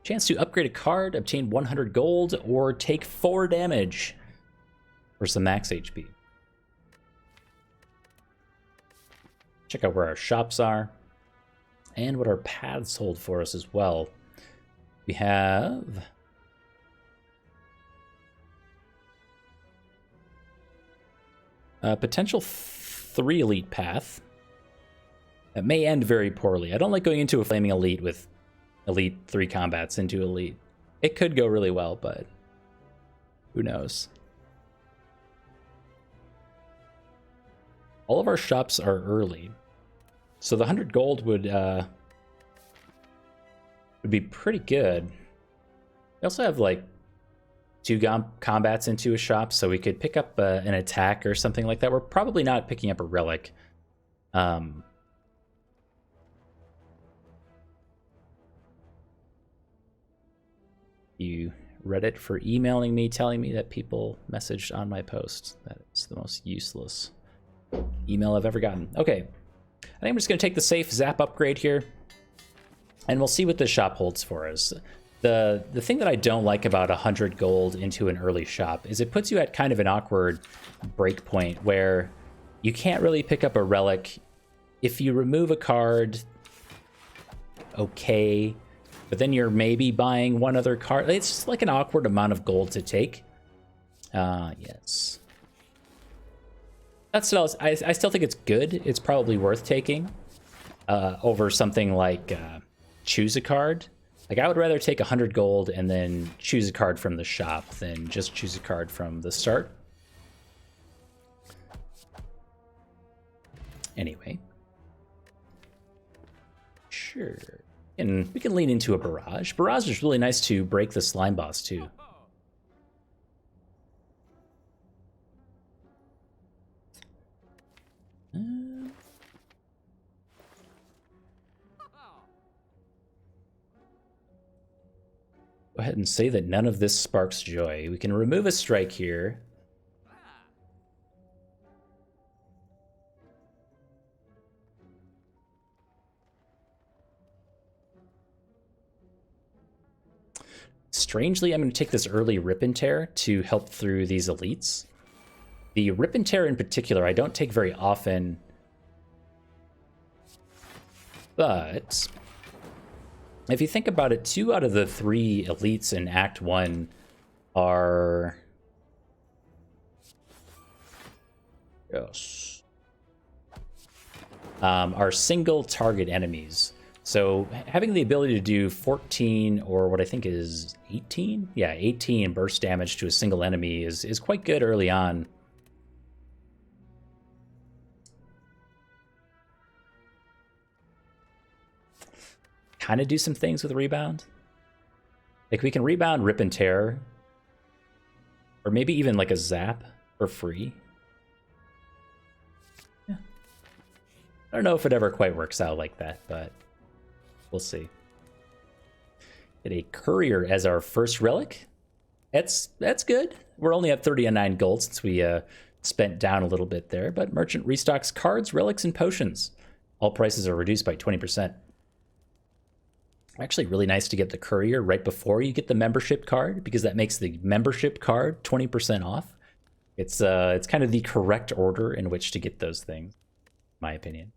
Chance to upgrade a card, obtain 100 gold, or take 4 damage for some max HP. Check out where our shops are and what our paths hold for us as well. We have a potential 3 elite path that may end very poorly. I don't like going into a flaming elite with elite 3 combats into elite. It could go really well, but who knows? All of our shops are early, so the 100 gold would be pretty good. We also have like 2 combats into a shop, so we could pick up an attack or something like that. We're probably not picking up a relic. You Reddit for emailing me telling me that people messaged on my post. That is the most useless email I've ever gotten. Okay, I think I'm just going to take the safe zap upgrade here, and we'll see what the shop holds for us. The thing that I don't like about 100 gold into an early shop is it puts you at kind of an awkward break point where you can't really pick up a relic. If you remove a card, okay, but then you're maybe buying one other card. It's just like an awkward amount of gold to take. Yes. That's still, I still think it's good. It's probably worth taking over something like choose a card. Like, I would rather take 100 gold and then choose a card from the shop than just choose a card from the start. Anyway. Sure. And we can lean into a barrage. Barrage is really nice to break the slime boss, too. Go ahead and say that none of this sparks joy. We can remove a strike here. Strangely, I'm going to take this early Rip and Tear to help through these elites. The Rip and Tear in particular, I don't take very often. But if you think about it, 2 out of the 3 elites in Act 1 are... Yes. Are single target enemies. So having the ability to do 14 or what I think is 18? Yeah, 18 burst damage to a single enemy is quite good early on. Kind of do some things with rebound. Like, we can rebound Rip and Tear, or maybe even like a zap for free. Yeah. I don't know if it ever quite works out like that, but we'll see. Get a courier as our first relic. That's good. We're only at 39 gold since we spent down a little bit there, but merchant restocks cards, relics, and potions. All prices are reduced by 20%. Actually really nice to get the courier right before you get the membership card, because that makes the membership card 20% off. It's kind of the correct order in which to get those things, in my opinion.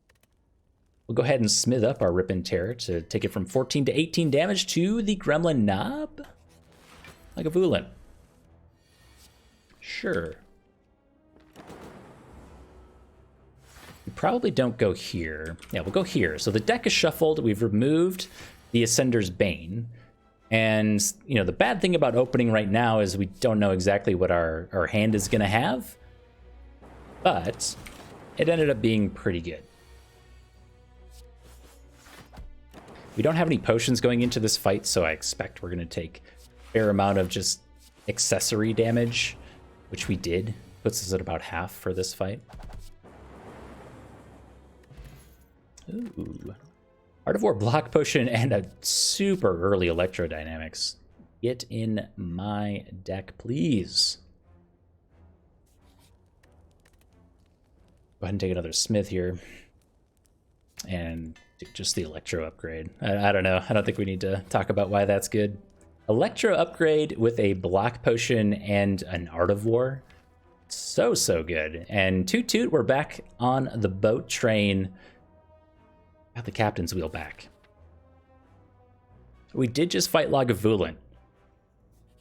We'll go ahead and smith up our Rip and Tear to take it from 14 to 18 damage to the Gremlin Knob. Like a Voolin. Sure. We probably don't go here. Yeah, we'll go here. So the deck is shuffled. We've removed the Ascender's Bane. And, you know, the bad thing about opening right now is we don't know exactly what our hand is going to have. But it ended up being pretty good. We don't have any potions going into this fight, so I expect we're going to take a fair amount of just accessory damage, which we did. Puts us at about half for this fight. Ooh. Art of War block potion and a super early electrodynamics. Get in my deck, please. Go ahead and take another smith here. And Just the Electro upgrade. I don't know. I don't think we need to talk about why that's good. Electro upgrade with a block potion and an Art of War. So good. And toot toot, we're back on the boat train. Got the captain's wheel back. We did just fight Lagavulin.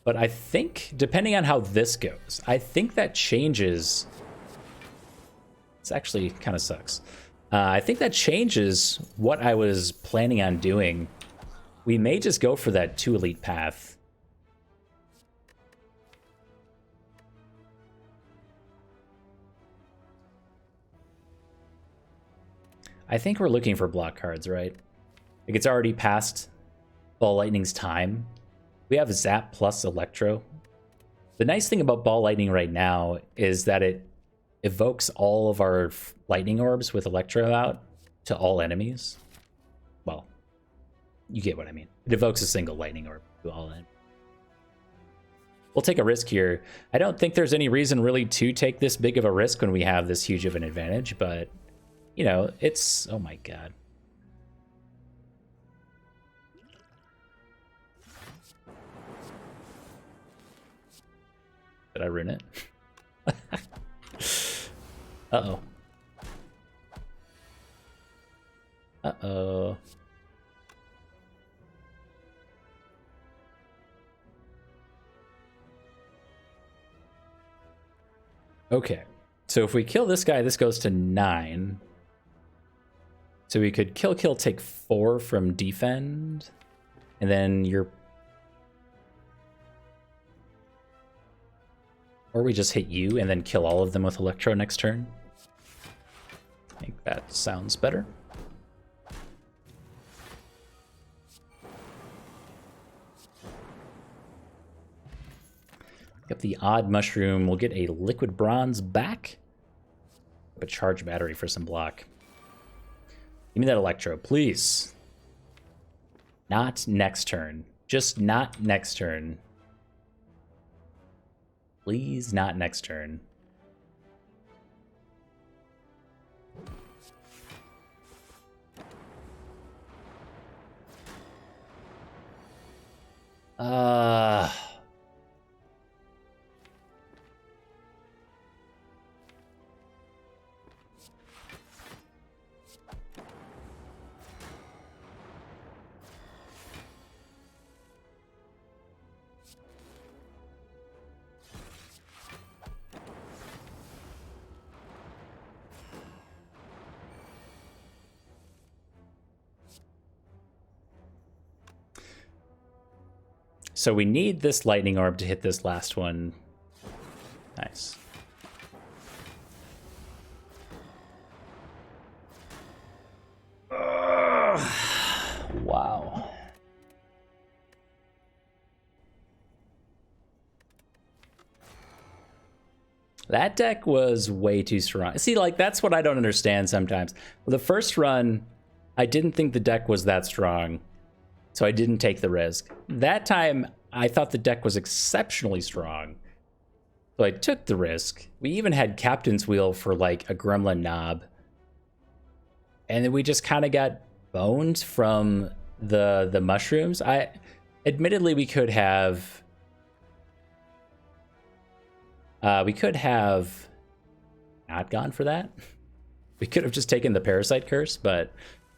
But I think, depending on how this goes, I think that changes. This actually kind of sucks. I think that changes what I was planning on doing. We may just go for that 2 elite path. I think we're looking for block cards, right? Like, it's already past Ball Lightning's time. We have Zap plus Electro. The nice thing about Ball Lightning right now is that it evokes all of our lightning orbs with Electro out to all enemies. Well, you get what I mean. It evokes a single lightning orb to all enemies. We'll take a risk here. I don't think there's any reason really to take this big of a risk when we have this huge of an advantage, but, you know, it's... Oh my god. Did I ruin it? Uh-oh. Uh-oh. Okay. So if we kill this guy, this goes to 9. So we could kill, take 4 from defend. And then you're... Or we just hit you and then kill all of them with Electro next turn. I think that sounds better. Pick up the odd mushroom. We'll get a liquid bronze back. A charge battery for some block. Give me that Electro, please. Not next turn. Just not next turn. Please, not next turn. So we need this lightning orb to hit this last one. Nice. Wow. That deck was way too strong. See, like, that's what I don't understand sometimes. The first run, I didn't think the deck was that strong, so I didn't take the risk. That time, I thought the deck was exceptionally strong, so I took the risk. We even had Captain's Wheel for, like, a Gremlin Knob. And then we just kind of got boned from the mushrooms. Admittedly, we could have... we could have not gone for that. We could have just taken the Parasite Curse, but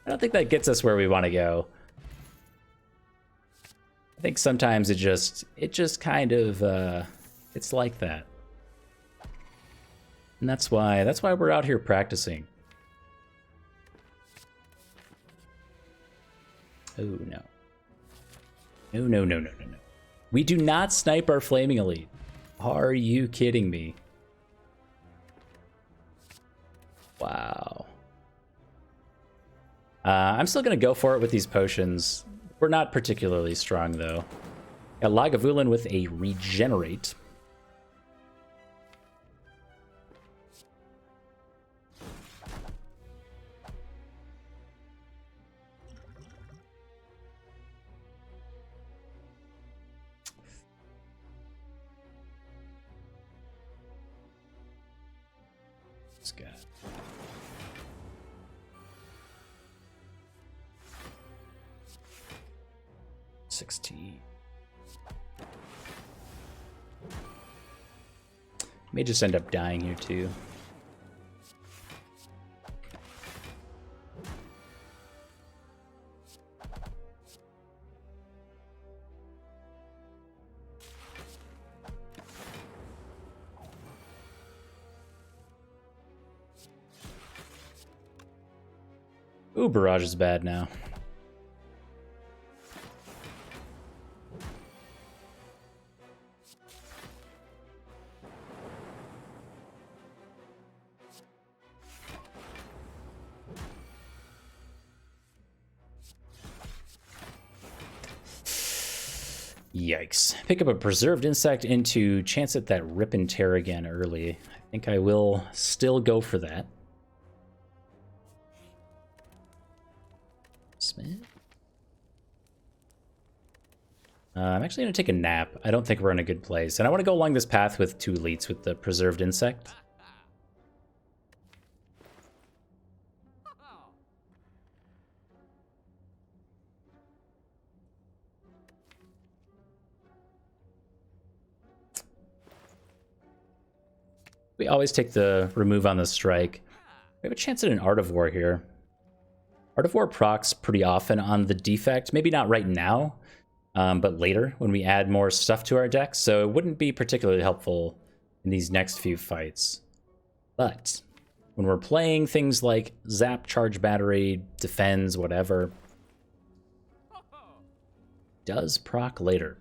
I don't think that gets us where we want to go. I think sometimes it just kind of it's like that. And that's why we're out here practicing. Oh no. No. We do not snipe our Flaming Elite. Are you kidding me? Wow. I'm still gonna go for it with these potions. We're not particularly strong, though. Got Lagavulin with a Regenerate. This guy. 60. May just end up dying here too. Ooh, barrage is bad now. Yikes. Pick up a preserved insect into chance at that rip and tear again early. I think I will still go for that. I'm actually going to take a nap. I don't think we're in a good place. And I want to go along this path with 2 elites with the preserved insect. We always take the remove on the strike. We have a chance at an Art of War here. Art of War procs pretty often on the Defect. Maybe not right now, but later when we add more stuff to our deck. So it wouldn't be particularly helpful in these next few fights. But when we're playing things like Zap, Charge Battery, Defends, whatever, does proc later.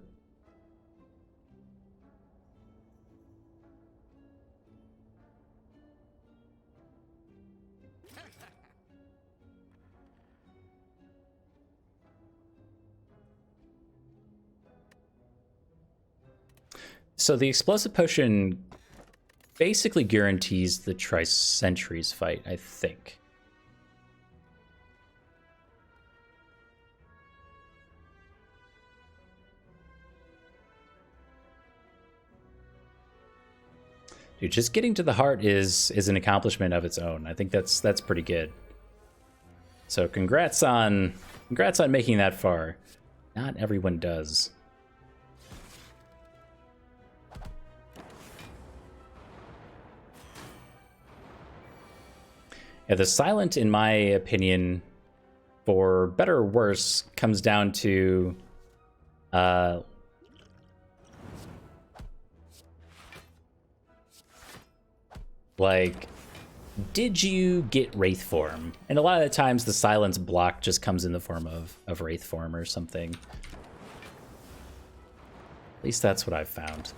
So the Explosive Potion basically guarantees the Tri-Centuries fight, I think. Dude, just getting to the heart is an accomplishment of its own. I think that's pretty good. So congrats on making that far. Not everyone does. Yeah, the silent, in my opinion, for better or worse, comes down to like, did you get Wraith form? And a lot of the times the silence block just comes in the form of Wraith form or something. At least that's what I've found.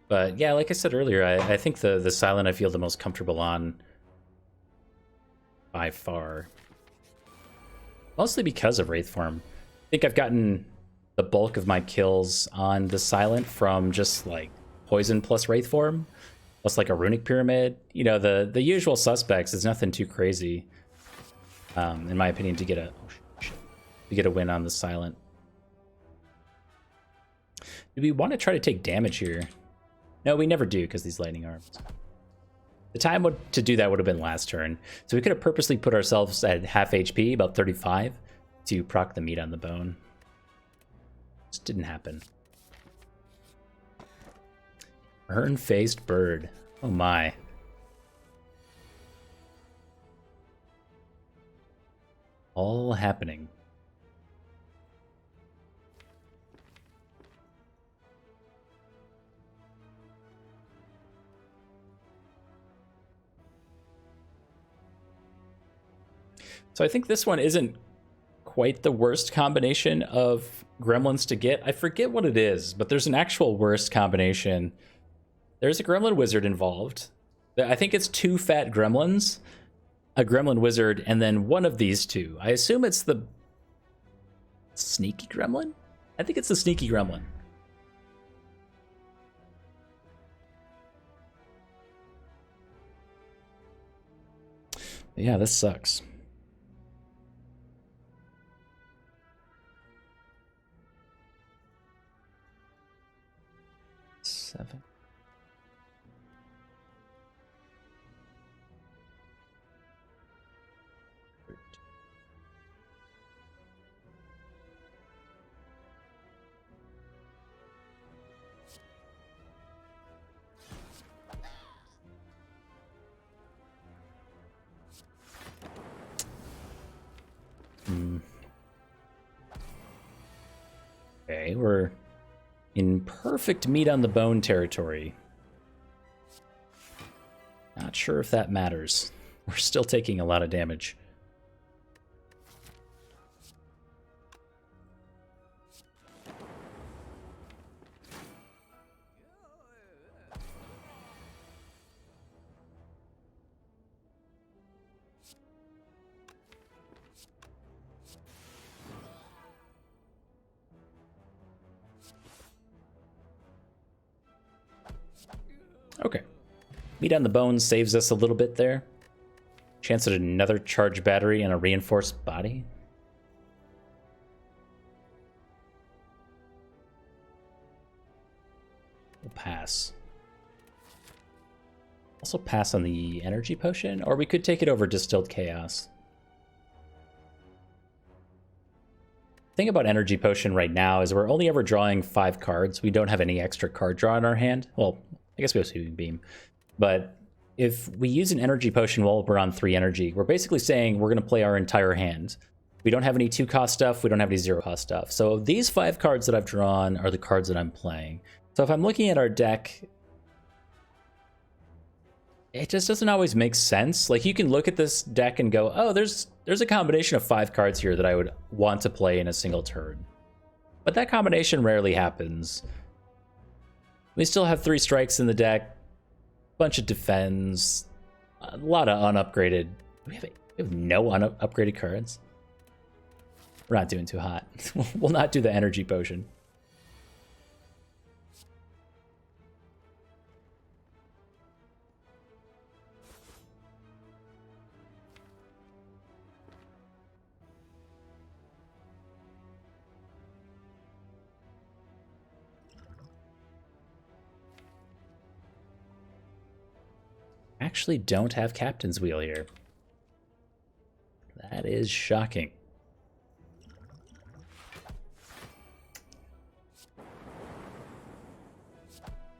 But yeah, like I said earlier, I think the silent I feel the most comfortable on by far. Mostly because of Wraith form. I think I've gotten the bulk of my kills on the silent from just like poison plus Wraith form, plus like a runic pyramid. You know, the usual suspects. It's nothing too crazy, in my opinion, to get a win on the silent. Do we want to try to take damage here? No, we never do because these lightning arms. The time to do that would have been last turn. So we could have purposely put ourselves at half HP, about 35, to proc the meat on the bone. Just didn't happen. Hern-faced bird. Oh my. All happening. So I think this one isn't quite the worst combination of gremlins to get. I forget what it is, but there's an actual worst combination. There's a gremlin wizard involved. I think it's 2 fat gremlins, a gremlin wizard, and then one of these 2. I assume it's the sneaky gremlin? I think it's the sneaky gremlin. Yeah, this sucks. Seven. Okay, we're in perfect meat on the bone territory. Not sure if that matters. We're still taking a lot of damage. Okay. Meat on the bone saves us a little bit there. Chance at another charged battery and a reinforced body. We'll pass. Also pass on the energy potion, or we could take it over Distilled Chaos. The thing about energy potion right now is we're only ever drawing 5 cards. We don't have any extra card draw in our hand. Well, I guess we have Sweeping Beam. But if we use an energy potion while we're on 3 energy, we're basically saying we're going to play our entire hand. We don't have any 2-cost stuff. We don't have any 0-cost stuff. So these 5 cards that I've drawn are the cards that I'm playing. So if I'm looking at our deck, it just doesn't always make sense. Like, you can look at this deck and go, oh, there's a combination of 5 cards here that I would want to play in a single turn. But that combination rarely happens. We still have 3 strikes in the deck, bunch of defends, a lot of unupgraded. We have no unupgraded cards. We're not doing too hot. We'll not do the energy potion. Actually don't have Captain's Wheel here. That is shocking.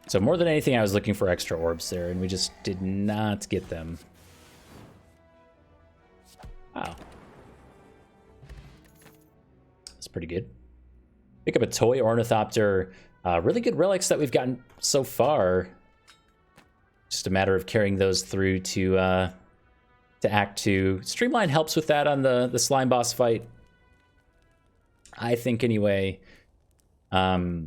So more than anything, I was looking for extra orbs there, and we just did not get them. Wow. That's pretty good. Pick up a toy Ornithopter. Really good relics that we've gotten so far. Just a matter of carrying those through to Act 2. Streamline helps with that on the slime boss fight, I think, anyway. So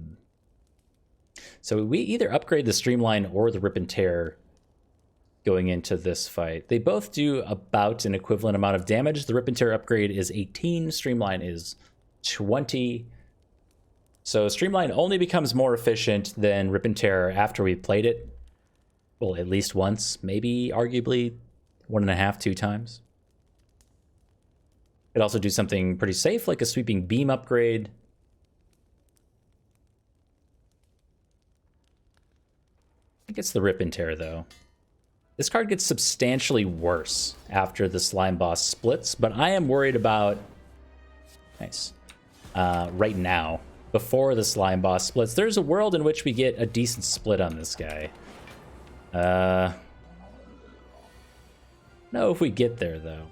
we either upgrade the Streamline or the Rip and Tear going into this fight. They both do about an equivalent amount of damage. The Rip and Tear upgrade is 18, Streamline is 20. So Streamline only becomes more efficient than Rip and Tear after we played it. Well, at least once, maybe arguably 1.5, 2 times. Could also do something pretty safe, like a Sweeping Beam upgrade. I think it's the Rip and Tear, though. This card gets substantially worse after the slime boss splits, but I am worried about... Nice. Right now, before the slime boss splits. There's a world in which we get a decent split on this guy. No, if we get there, though.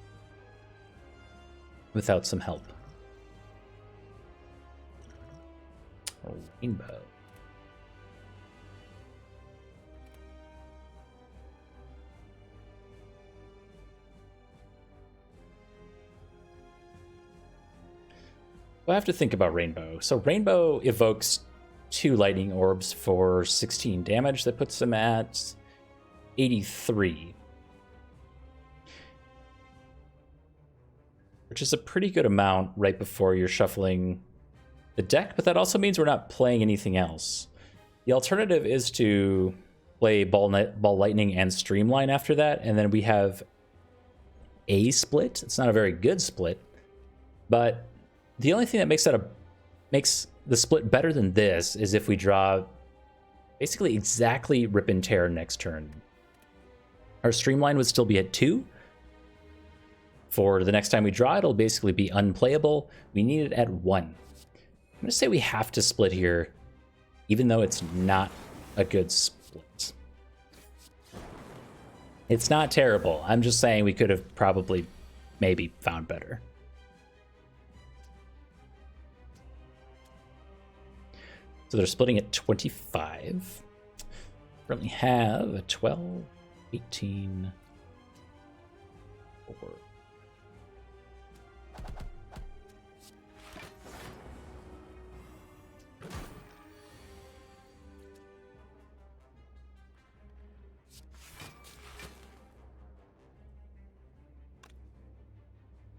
Without some help. A rainbow. Well, I have to think about Rainbow. So Rainbow evokes 2 lightning orbs for 16 damage. That puts him at 83. Which is a pretty good amount right before you're shuffling the deck, but that also means we're not playing anything else. The alternative is to play Ball Lightning and Streamline after that, and then we have a split. It's not a very good split. But the only thing that makes the split better than this is if we draw basically exactly Rip and Tear next turn. Our Streamline would still be at 2. For the next time we draw, it'll basically be unplayable. We need it at 1. I'm going to say we have to split here, even though it's not a good split. It's not terrible. I'm just saying we could have probably maybe found better. So they're splitting at 25. Currently have a 12, 18, 4.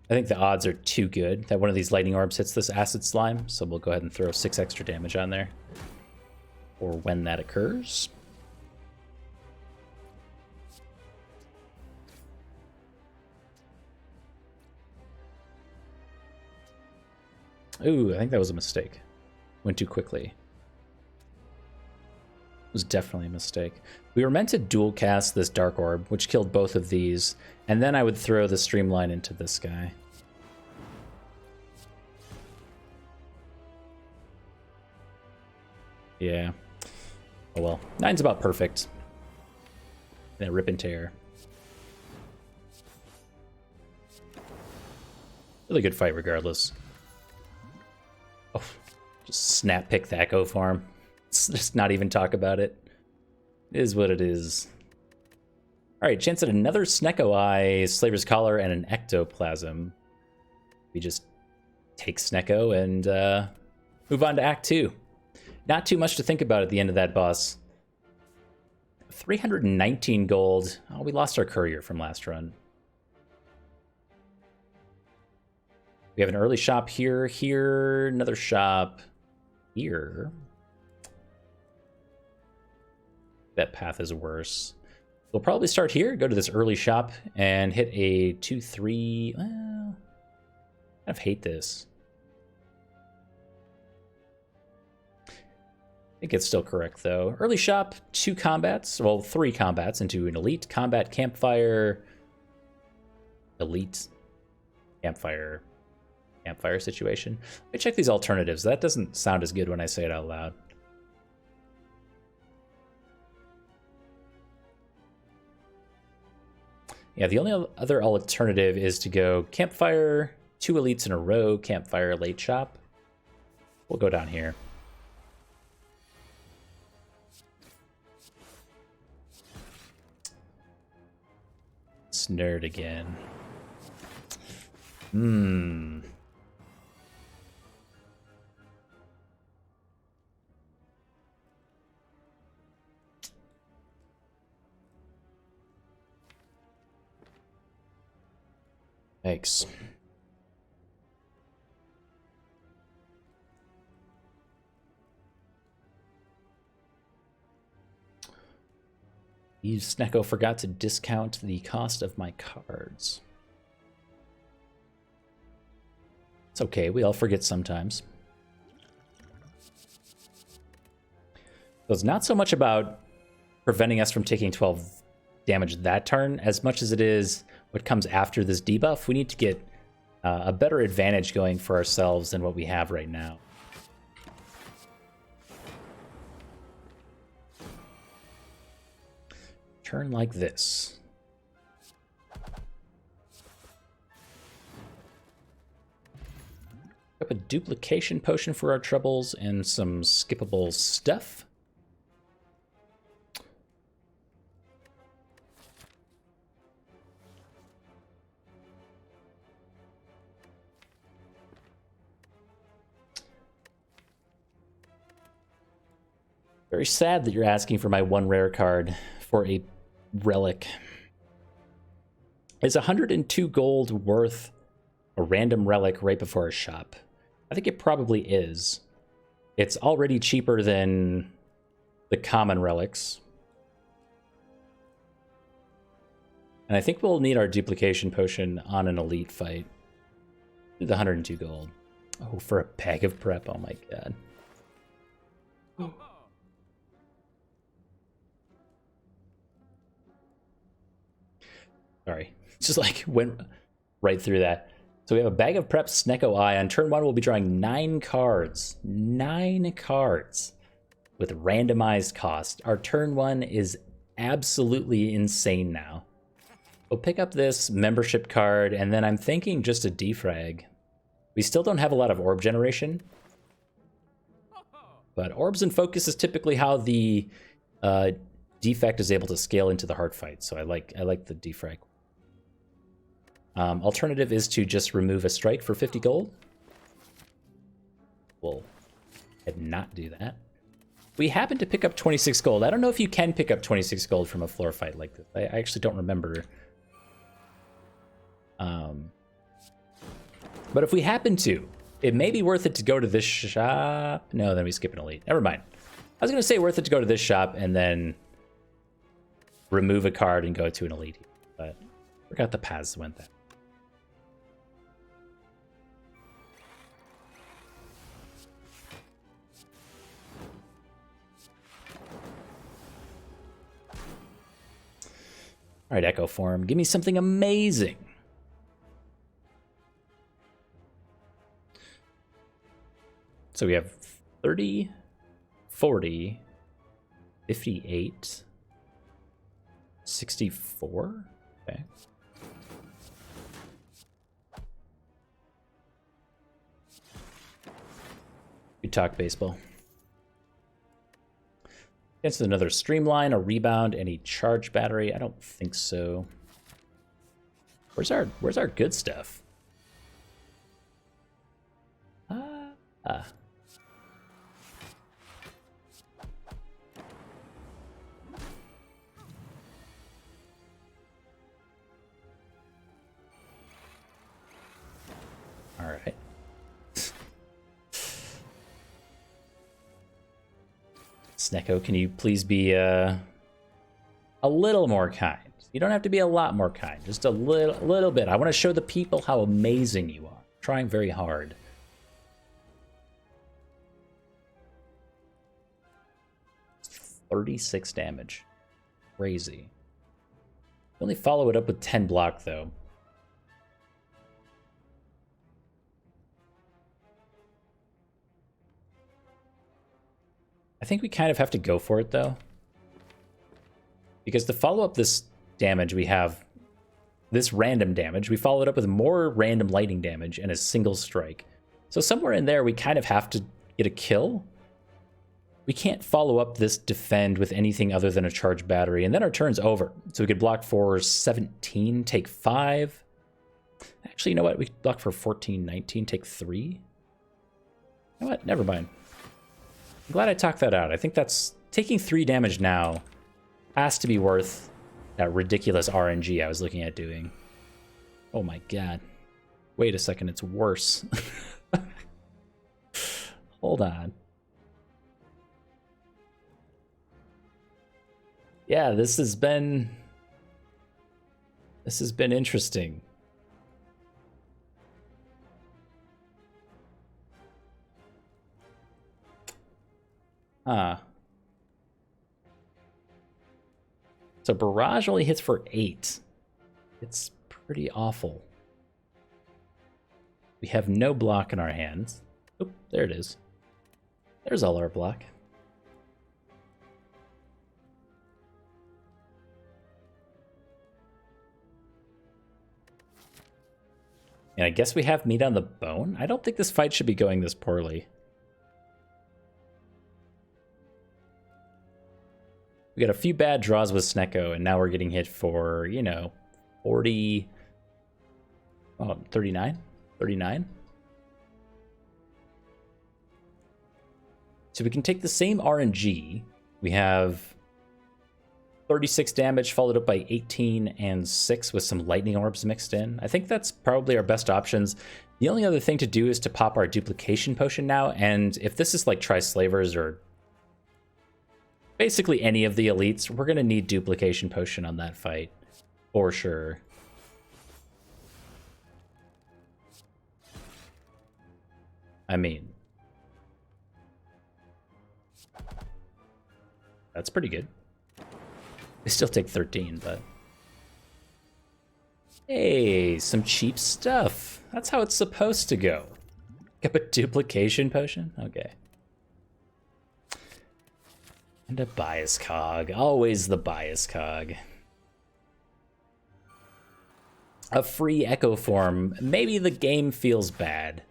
I think the odds are too good that one of these lightning orbs hits this acid slime, so we'll go ahead and throw 6 extra damage on there. Or when that occurs. Ooh, I think that was a mistake. Went too quickly. It was definitely a mistake. We were meant to dual cast this Dark Orb, which killed both of these, and then I would throw the Streamline into this guy. Yeah. Oh well. 9's about perfect. That Rip and Tear. Really good fight regardless. Oh, just snap pick that Go Farm. Let's just not even talk about it. It is what it is. Alright, chance at another Snecko Eye, Slaver's Collar, and an Ectoplasm. We just take Snecko and move on to Act 2. Not too much to think about at the end of that boss. 319 gold. Oh, we lost our courier from last run. We have an early shop here, here, another shop here. That path is worse. We'll probably start here, go to this early shop, and hit a 2-3. Well, I kind of hate this. I think it's still correct, though. Early shop, 2 combats. Well, 3 combats into an elite combat campfire. Elite campfire situation. Let me check these alternatives. That doesn't sound as good when I say it out loud. Yeah, the only other alternative is to go campfire, 2 elites in a row, campfire, late shop. We'll go down here. Nerd again. Thanks. Snecko forgot to discount the cost of my cards. It's okay, we all forget sometimes. So it's not so much about preventing us from taking 12 damage that turn, as much as it is what comes after this debuff. We need to get a better advantage going for ourselves than what we have right now. Turn like this. Up a duplication potion for our troubles and some skippable stuff. Very sad that you're asking for my 1 rare card for a relic. Is 102 gold worth a random relic right before a shop? I think it probably is. It's already cheaper than the common relics. And I think we'll need our duplication potion on an elite fight. The 102 gold. Oh, for a bag of prep. Oh my god. Sorry. Just like went right through that. So we have a bag of prep, Snecko Eye. On turn 1, we'll be drawing 9 cards. 9 cards with randomized cost. Our turn 1 is absolutely insane now. We'll pick up this membership card, and then I'm thinking just a defrag. We still don't have a lot of orb generation. But orbs and focus is typically how the defect is able to scale into the hard fight. So I like the defrag. Alternative is to just remove a strike for 50 gold. We'll not do that. We happen to pick up 26 gold. I don't know if you can pick up 26 gold from a floor fight like this. I actually don't remember. But if we happen to, it may be worth it to go to this shop. No, then we skip an elite. Never mind. I was going to say worth it to go to this shop and then remove a card and go to an elite. But I forgot the paths went that. All right, Echo Form, give me something amazing. So we have 30, 40, 58, 64. Okay. Good talk, baseball. Against another streamline, a rebound, any charge battery? I don't think so. Where's our good stuff? All right. Snecko, can you please be a little more kind? You don't have to be a lot more kind, just a little bit. I want to show the people how amazing you are. I'm trying very hard. $36 damage. Crazy. Only follow it up with 10 block though. I think we kind of have to go for it, though. Because to follow up this damage, we have this random damage. We follow it up with more random lightning damage and a single strike. So somewhere in there, we kind of have to get a kill. We can't follow up this defend with anything other than a charge battery. And then our turn's over. So we could block for 17, take 5. Actually, you know what? We could block for 14, 19, take 3. You know what? Never mind. I'm glad I talked that out. I think that's taking 3 damage now has to be worth that ridiculous RNG I was looking at doing. Oh my god. Wait a second, it's worse. Hold on. Yeah, this has been interesting. So barrage only hits for 8. It's pretty awful. We have no block in our hands. Oh, there it is. There's all our block. And I guess we have meat on the bone? I don't think this fight should be going this poorly. We got a few bad draws with Snecko, and now we're getting hit for, you know, 40... Oh, 39? 39? So we can take the same RNG. We have 36 damage followed up by 18 and 6 with some lightning orbs mixed in. I think that's probably our best options. The only other thing to do is to pop our duplication potion now, and if this is like Tri-Slavers or basically any of the elites, we're going to need duplication potion on that fight. For sure. I mean, that's pretty good. They still take 13, but... Hey, some cheap stuff. That's how it's supposed to go. Get a duplication potion? Okay. And a bias cog. Always the bias cog. A free echo form. Maybe the game feels bad.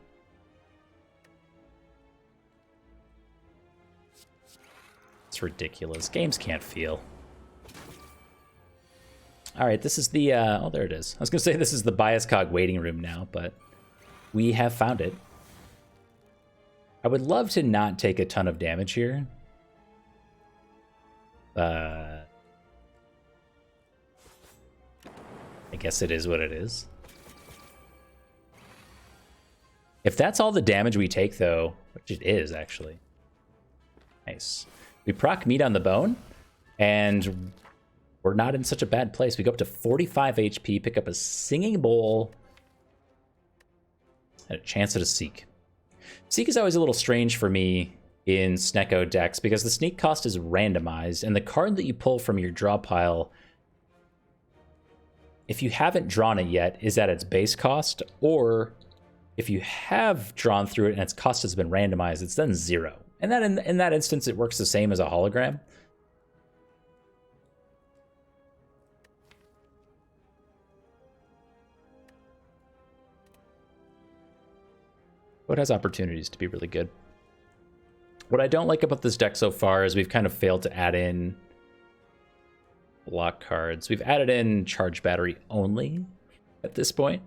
It's ridiculous. Games can't feel. Alright, this is the... oh, there it is. I was going to say this is the bias cog waiting room now, but we have found it. I would love to not take a ton of damage here. I guess it is what it is. If that's all the damage we take, though, which it is, actually. Nice. We proc meat on the bone, and we're not in such a bad place. We go up to 45 HP, pick up a singing bowl, and a chance at a Seek. Seek is always a little strange for me in Snecko decks, because the sneak cost is randomized, and the card that you pull from your draw pile, if you haven't drawn it yet, is at its base cost, or if you have drawn through it and its cost has been randomized, it's then 0. And that in that instance, it works the same as a hologram. But it has opportunities to be really good. What I don't like about this deck so far is we've kind of failed to add in block cards. We've added in charge battery only at this point.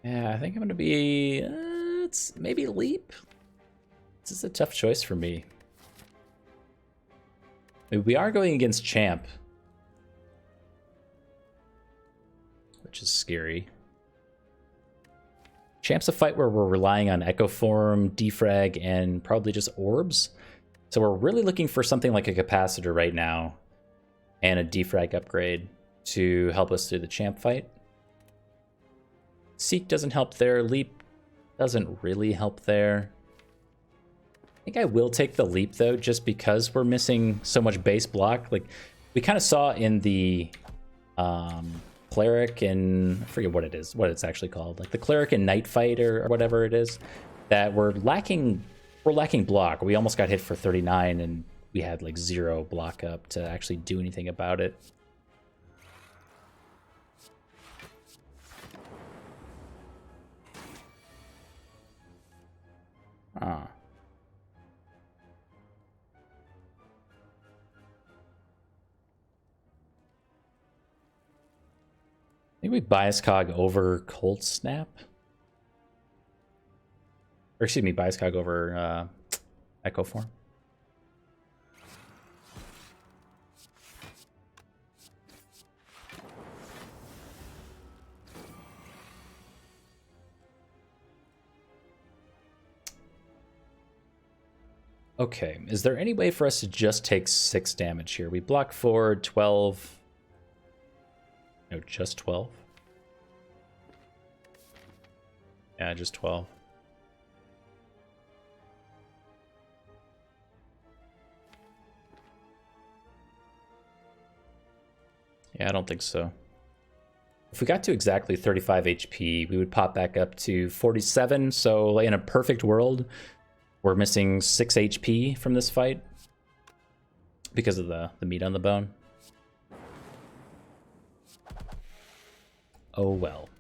Yeah, I think I'm going to be... it's maybe Leap? This is a tough choice for me. I mean, we are going against Champ, which is scary. Champ's a fight where we're relying on Echo Form, Defrag, and probably just Orbs. So we're really looking for something like a Capacitor right now and a Defrag upgrade to help us through the Champ fight. Seek doesn't help there. Leap doesn't really help there. I think I will take the Leap, though, just because we're missing so much base block. Like, we kind of saw in the Cleric and... I forget what it is, what it's actually called. Like, the Cleric and Knight fight or whatever it is, that we're lacking block. We almost got hit for 39, and we had, like, 0 block up to actually do anything about it. Ah. Maybe we bias cog over Cold Snap? Or excuse me, bias cog over Echo Form. Okay, is there any way for us to just take 6 damage here? We block 4, 12... No, just 12? Yeah, just 12. Yeah, I don't think so. If we got to exactly 35 HP, we would pop back up to 47, so in a perfect world, we're missing 6 HP from this fight because of the meat on the bone. Oh well.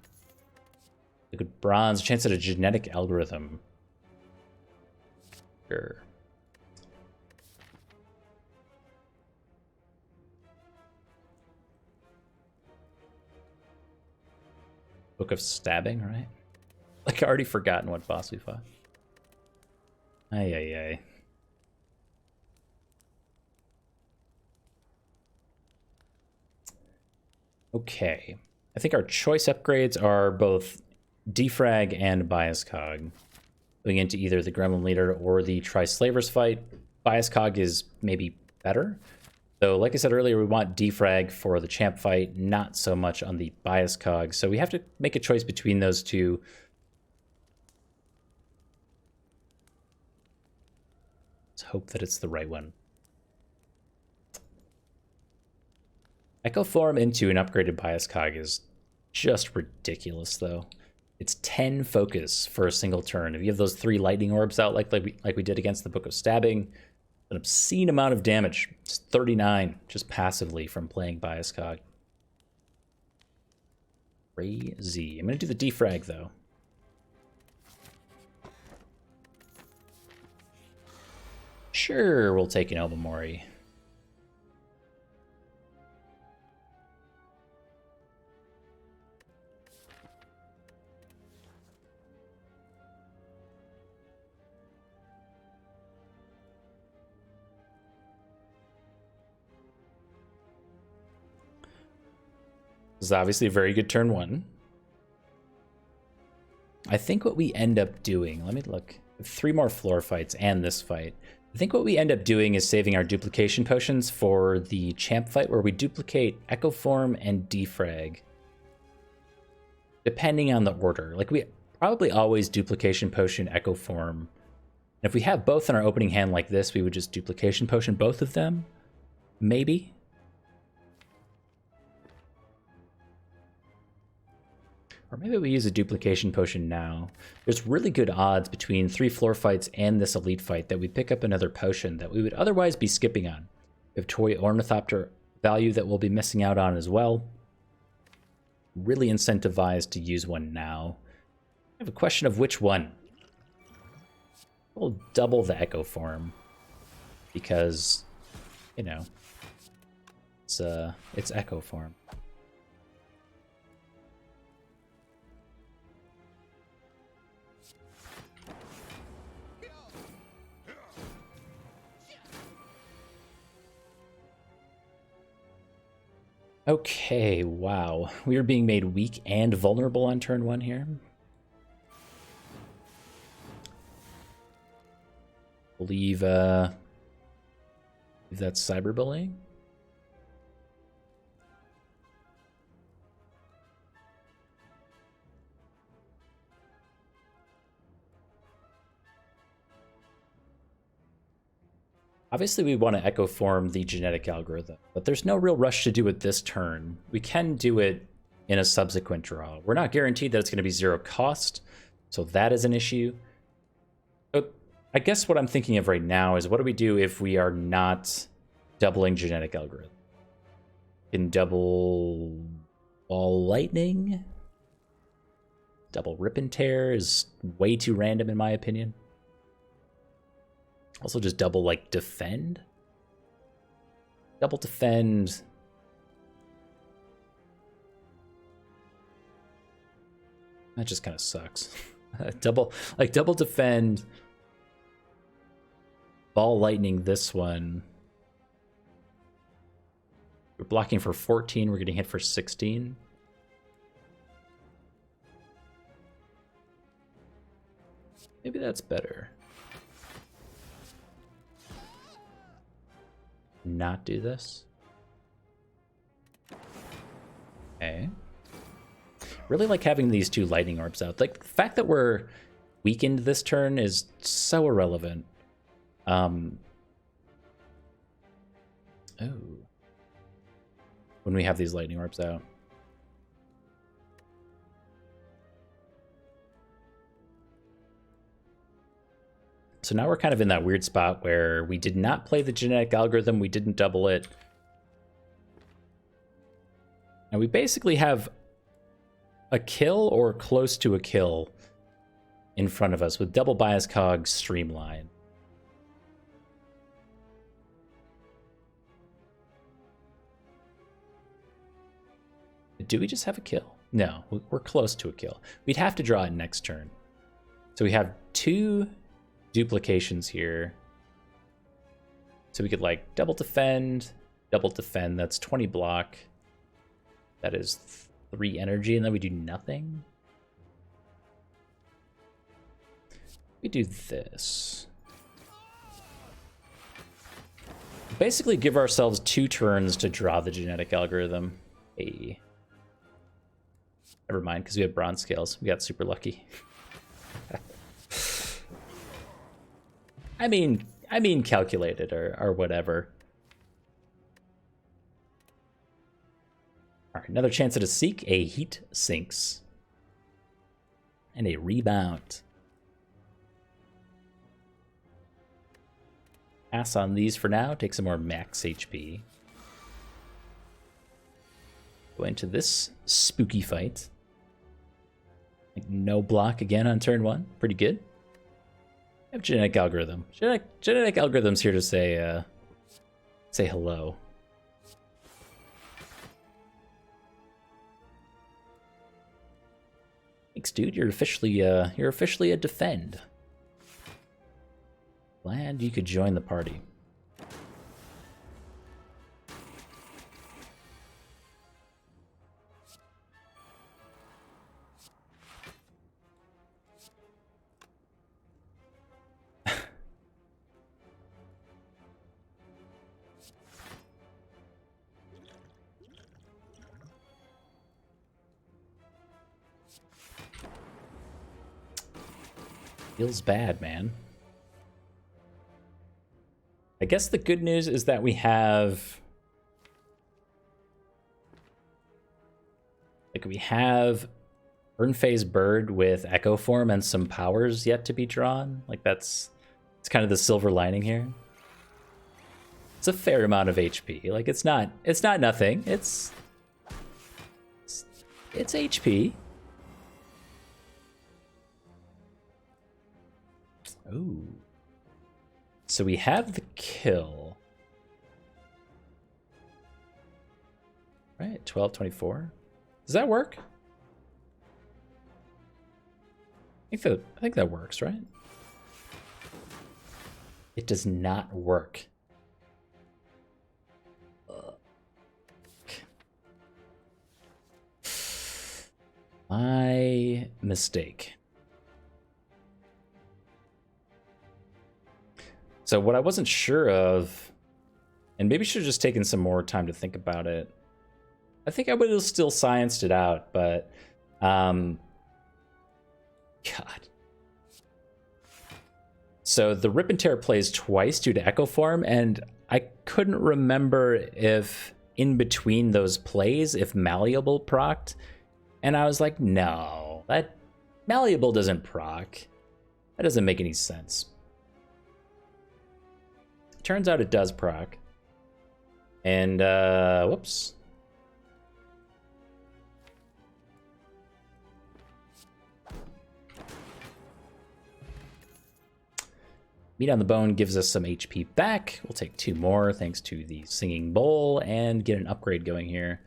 Look at bronze, chance at a genetic algorithm. Sure. Book of Stabbing, right? like already forgotten what boss we fought. Ay, ay, ay. Okay. I think our choice upgrades are both defrag and bias cog. Going into either the Gremlin Leader or the Tri-Slavers fight. Bias cog is maybe better. Though, like I said earlier, we want defrag for the champ fight, not so much on the bias cog. So we have to make a choice between those two. Let's hope that it's the right one. Echo Form into an upgraded bias cog is just ridiculous, though. It's 10 focus for a single turn. If you have those 3 lightning orbs out like we did against the Book of Stabbing, an obscene amount of damage. It's 39 just passively from playing bias cog. Crazy. I'm going to do the defrag, though. Sure, we'll take an Elbamori. This is obviously a very good turn 1. I think what we end up doing, let me look, 3 more floor fights and this fight. I think what we end up doing is saving our duplication potions for the champ fight, where we duplicate Echo Form and defrag, depending on the order. Like, we probably always duplication potion Echo Form. And if we have both in our opening hand like this, we would just duplication potion both of them, maybe. Or maybe we use a duplication potion now. There's really good odds between 3 floor fights and this elite fight that we pick up another potion that we would otherwise be skipping on. We have Toy Ornithopter value that we'll be missing out on as well. Really incentivized to use one now. I have a question of which one. We'll double the Echo Form because, you know, it's Echo Form. Okay, wow. We are being made weak and vulnerable on turn 1 here. Believe that's cyberbullying. Obviously, we want to Echo Form the genetic algorithm, but there's no real rush to do it this turn. We can do it in a subsequent draw. We're not guaranteed that it's going to be 0 cost, so that is an issue. But I guess what I'm thinking of right now is, what do we do if we are not doubling genetic algorithm? Can double Ball Lightning? Double Rip and Tear is way too random in my opinion. Also just double, like, defend? Double defend. That just kind of sucks. double defend. Ball Lightning this one. We're blocking for 14, we're getting hit for 16. Maybe that's better. Not do this. Okay. Really like having these 2 lightning orbs out. Like, the fact that we're weakened this turn is so irrelevant. Oh. When we have these lightning orbs out. So now we're kind of in that weird spot where we did not play the genetic algorithm, we didn't double it. And we basically have a kill or close to a kill in front of us with double bias cog streamline. Do we just have a kill? No, we're close to a kill. We'd have to draw it next turn. So we have 2 duplications here. So we could like double defend. That's 20 block. That is 3 energy, and then we do nothing. We do this. Basically give ourselves 2 turns to draw the genetic algorithm. Hey. Never mind, because we have bronze scales. We got super lucky. I mean calculated or whatever. All right, another chance at a seek, a heat sinks. And a rebound. Pass on these for now, take some more max HP. Go into this spooky fight. Like no block again on turn 1, pretty good. I have genetic algorithm. Genetic algorithm's here to say hello. Thanks, dude. You're officially a defend. Glad you could join the party. Feels bad, man. I guess the good news is that we have... Burn Phase Bird with Echo Form and some powers yet to be drawn. Like it's kind of the silver lining here. It's a fair amount of HP. Like it's not nothing. It's HP. Ooh. So we have the kill. Right, 1224. Does that work? I think that works, right? It does not work. My mistake. So what I wasn't sure of, and maybe should have just taken some more time to think about it. I think I would have still scienced it out, but God. So the Rip and Tear plays twice due to Echo Form, and I couldn't remember if in between those plays, if Malleable procced. And I was like, no, that Malleable doesn't proc. That doesn't make any sense. Turns out it does proc. And, whoops. Meat on the Bone gives us some HP back. We'll take 2 more thanks to the Singing Bowl and get an upgrade going here.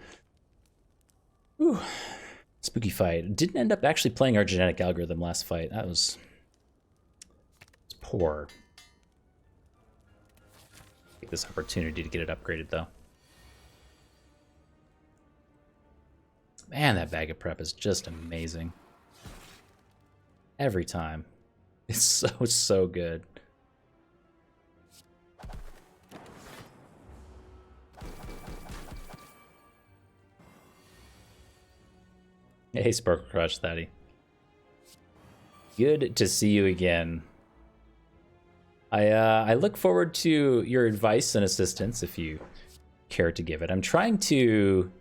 Ooh. Spooky fight. Didn't end up actually playing our genetic algorithm last fight. That was poor. Take this opportunity to get it upgraded though. Man, that bag of prep is just amazing. Every time. It's so good. Hey, Sparkle Crush, Thaddy. Good to see you again. I look forward to your advice and assistance if you care to give it. I'm trying to,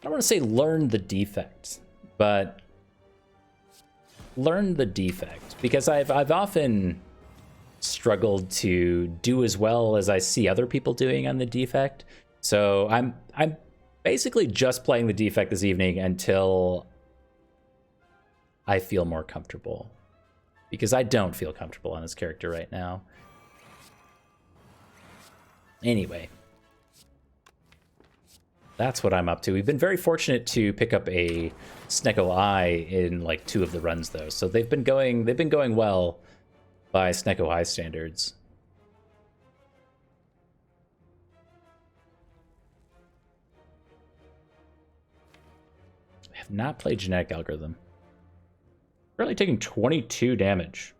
I don't want to say learn the defect, but learn the defect, because I've often struggled to do as well as I see other people doing on the defect. So I'm basically just playing the defect this evening until I feel more comfortable, because I don't feel comfortable on this character right now. That's what I'm up to. We've been very fortunate to pick up a Snecko Eye in like 2 of the runs though. So they've been going well by Snecko Eye standards. I have not played Genetic Algorithm. Currently taking 22 damage.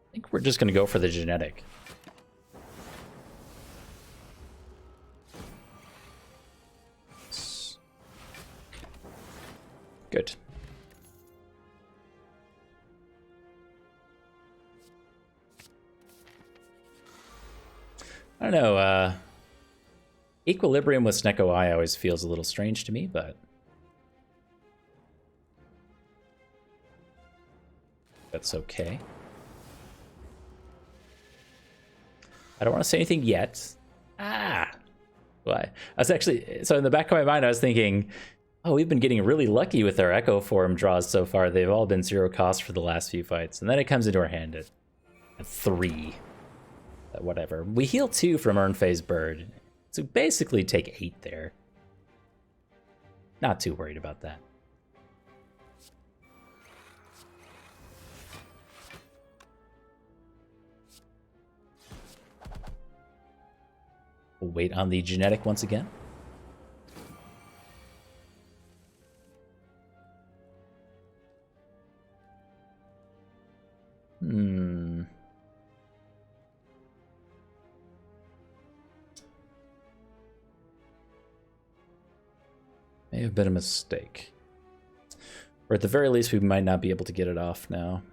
I think we're just going to go for the genetic. Good. I don't know, Equilibrium with Snecko Eye always feels a little strange to me, but that's okay. I don't want to say anything yet. Ah! Why? I was actually... So in the back of my mind, I was thinking, oh, we've been getting really lucky with our Echo Form draws so far. They've all been 0 cost for the last few fights. And then it comes into our hand at 3. Whatever. We heal 2 from Earn Phase Bird. So basically take 8 there. Not too worried about that. We'll wait on the genetic once again. May have been a mistake. Or at the very least, we might not be able to get it off now.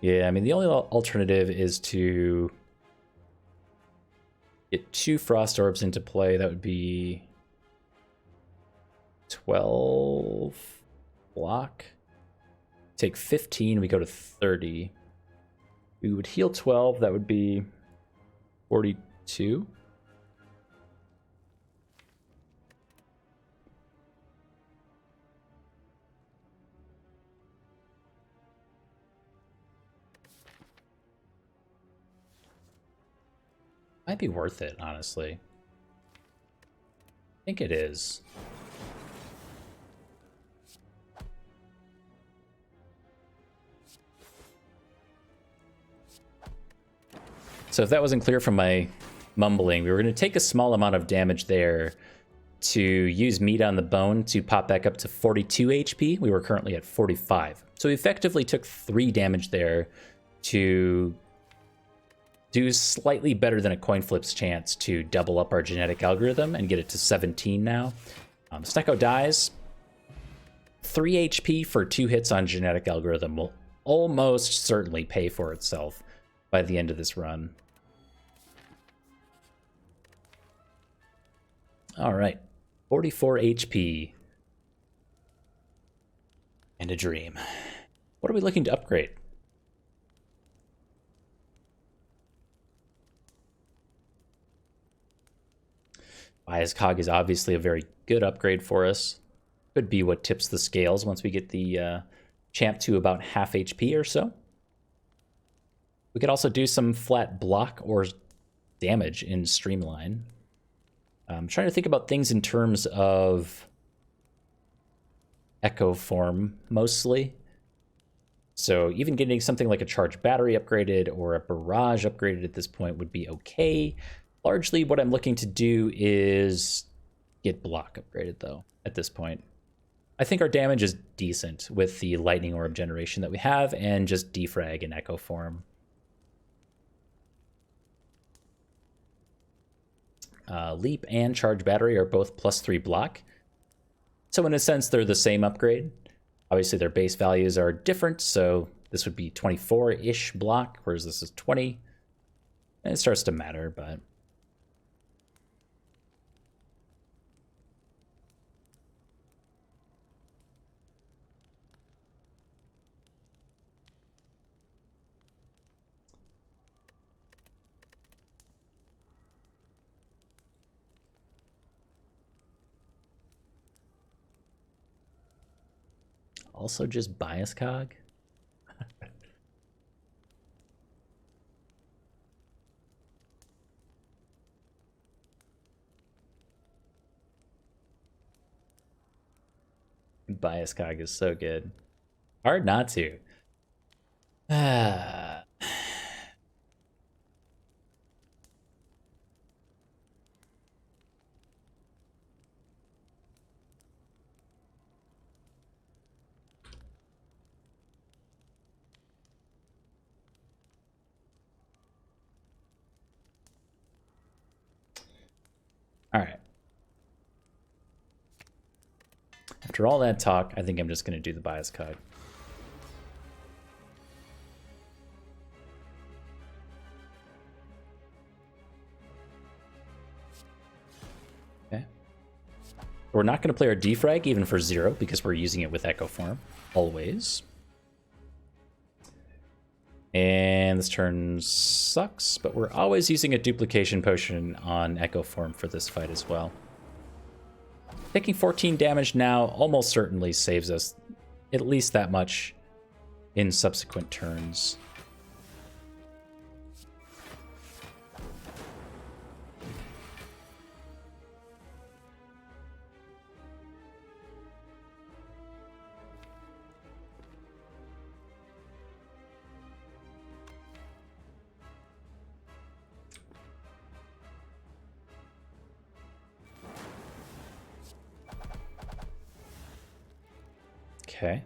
Yeah, I mean, the only alternative is to get 2 Frost Orbs into play. That would be 12 block. Take 15, we go to 30. We would heal 12, that would be 42. Might be worth it, honestly. I think it is. So if that wasn't clear from my mumbling, we were going to take a small amount of damage there to use meat on the bone to pop back up to 42 HP. We were currently at 45. So we effectively took 3 damage there to do slightly better than a coin flip's chance to double up our genetic algorithm and get it to 17 now. Snecko dies. 3 HP for 2 hits on genetic algorithm will almost certainly pay for itself by the end of this run. All right, 44 HP and a dream. What are we looking to upgrade? Bias Cog is obviously a very good upgrade for us. Could be what tips the scales once we get the champ to about half HP or so. We could also do some flat block or damage in Streamline. I'm trying to think about things in terms of Echo Form, mostly. So even getting something like a charged battery upgraded or a barrage upgraded at this point would be okay. Largely what I'm looking to do is get block upgraded, though, at this point. I think our damage is decent with the lightning orb generation that we have and just defrag in Echo Form. Leap and charge battery are both +3 block. So in a sense, they're the same upgrade. Obviously, their base values are different, so this would be 24-ish block, whereas this is 20. And it starts to matter, but... Also just bias cog? Bias cog is so good. Hard not to. Ah. All right. After all that talk, I think I'm just going to do the bias cog. Okay. We're not going to play our defrag even for 0 because we're using it with Echo Form always. And this turn sucks, but we're always using a duplication potion on Echo Form for this fight as well. Taking 14 damage now almost certainly saves us at least that much in subsequent turns. Okay.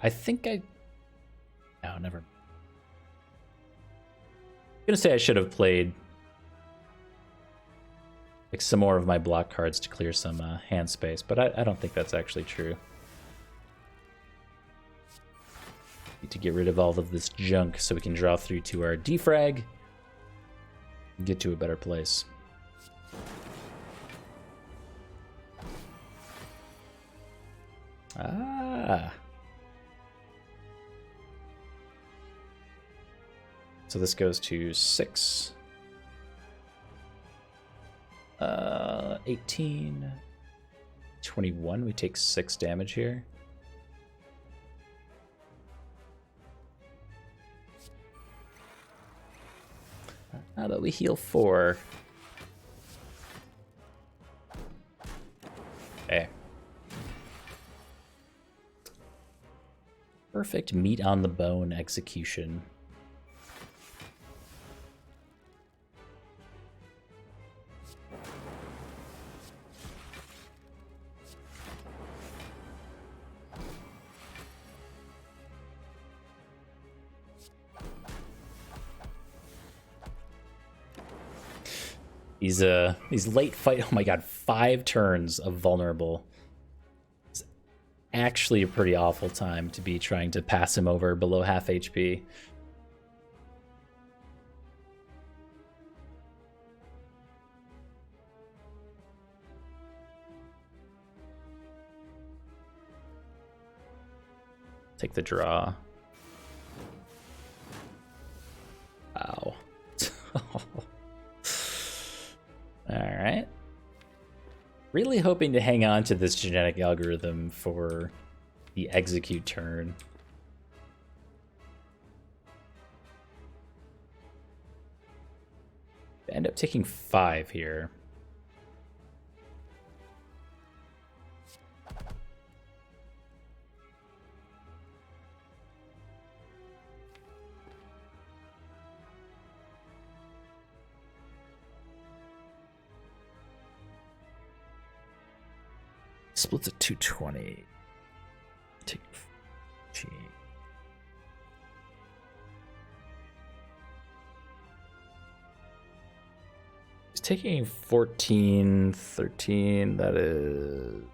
I think no, never. I'm gonna say I should have played like some more of my block cards to clear some hand space, but I don't think that's actually true. Need to get rid of all of this junk so we can draw through to our defrag and get to a better place. Ah. So this goes to 6. 18. 21. We take 6 damage here. How about we heal 4? Okay. Perfect meat on the bone execution. These late fight, oh my god, 5 turns of vulnerable. It's actually a pretty awful time to be trying to pass him over below half HP. Take the draw. Wow. Alright. Really hoping to hang on to this genetic algorithm for the execute turn. End up taking 5 here. Splits at 220. Take 15. He's taking 14, 13. That is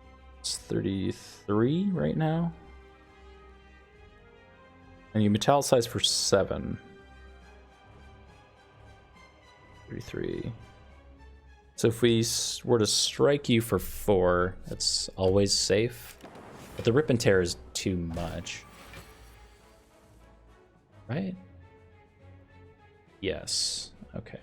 33 right now. And you metallicize for 7. 33. So if we were to strike you for 4, that's always safe. But the rip and tear is too much. Right? Yes. Okay.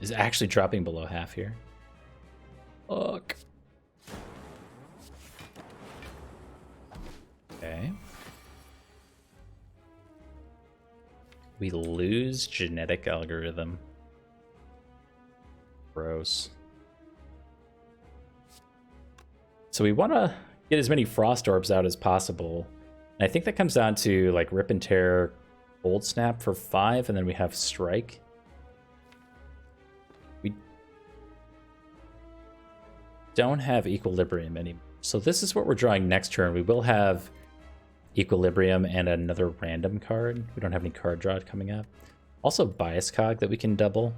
is actually dropping below half here. Look. Okay. We lose genetic algorithm. Gross. So we want to get as many frost orbs out as possible. And I think that comes down to like rip and tear, cold snap for 5, and then we have strike. We don't have equilibrium anymore. So this is what we're drawing next turn. We will have equilibrium and another random card. We don't have any card draw coming up. Also bias cog that we can double.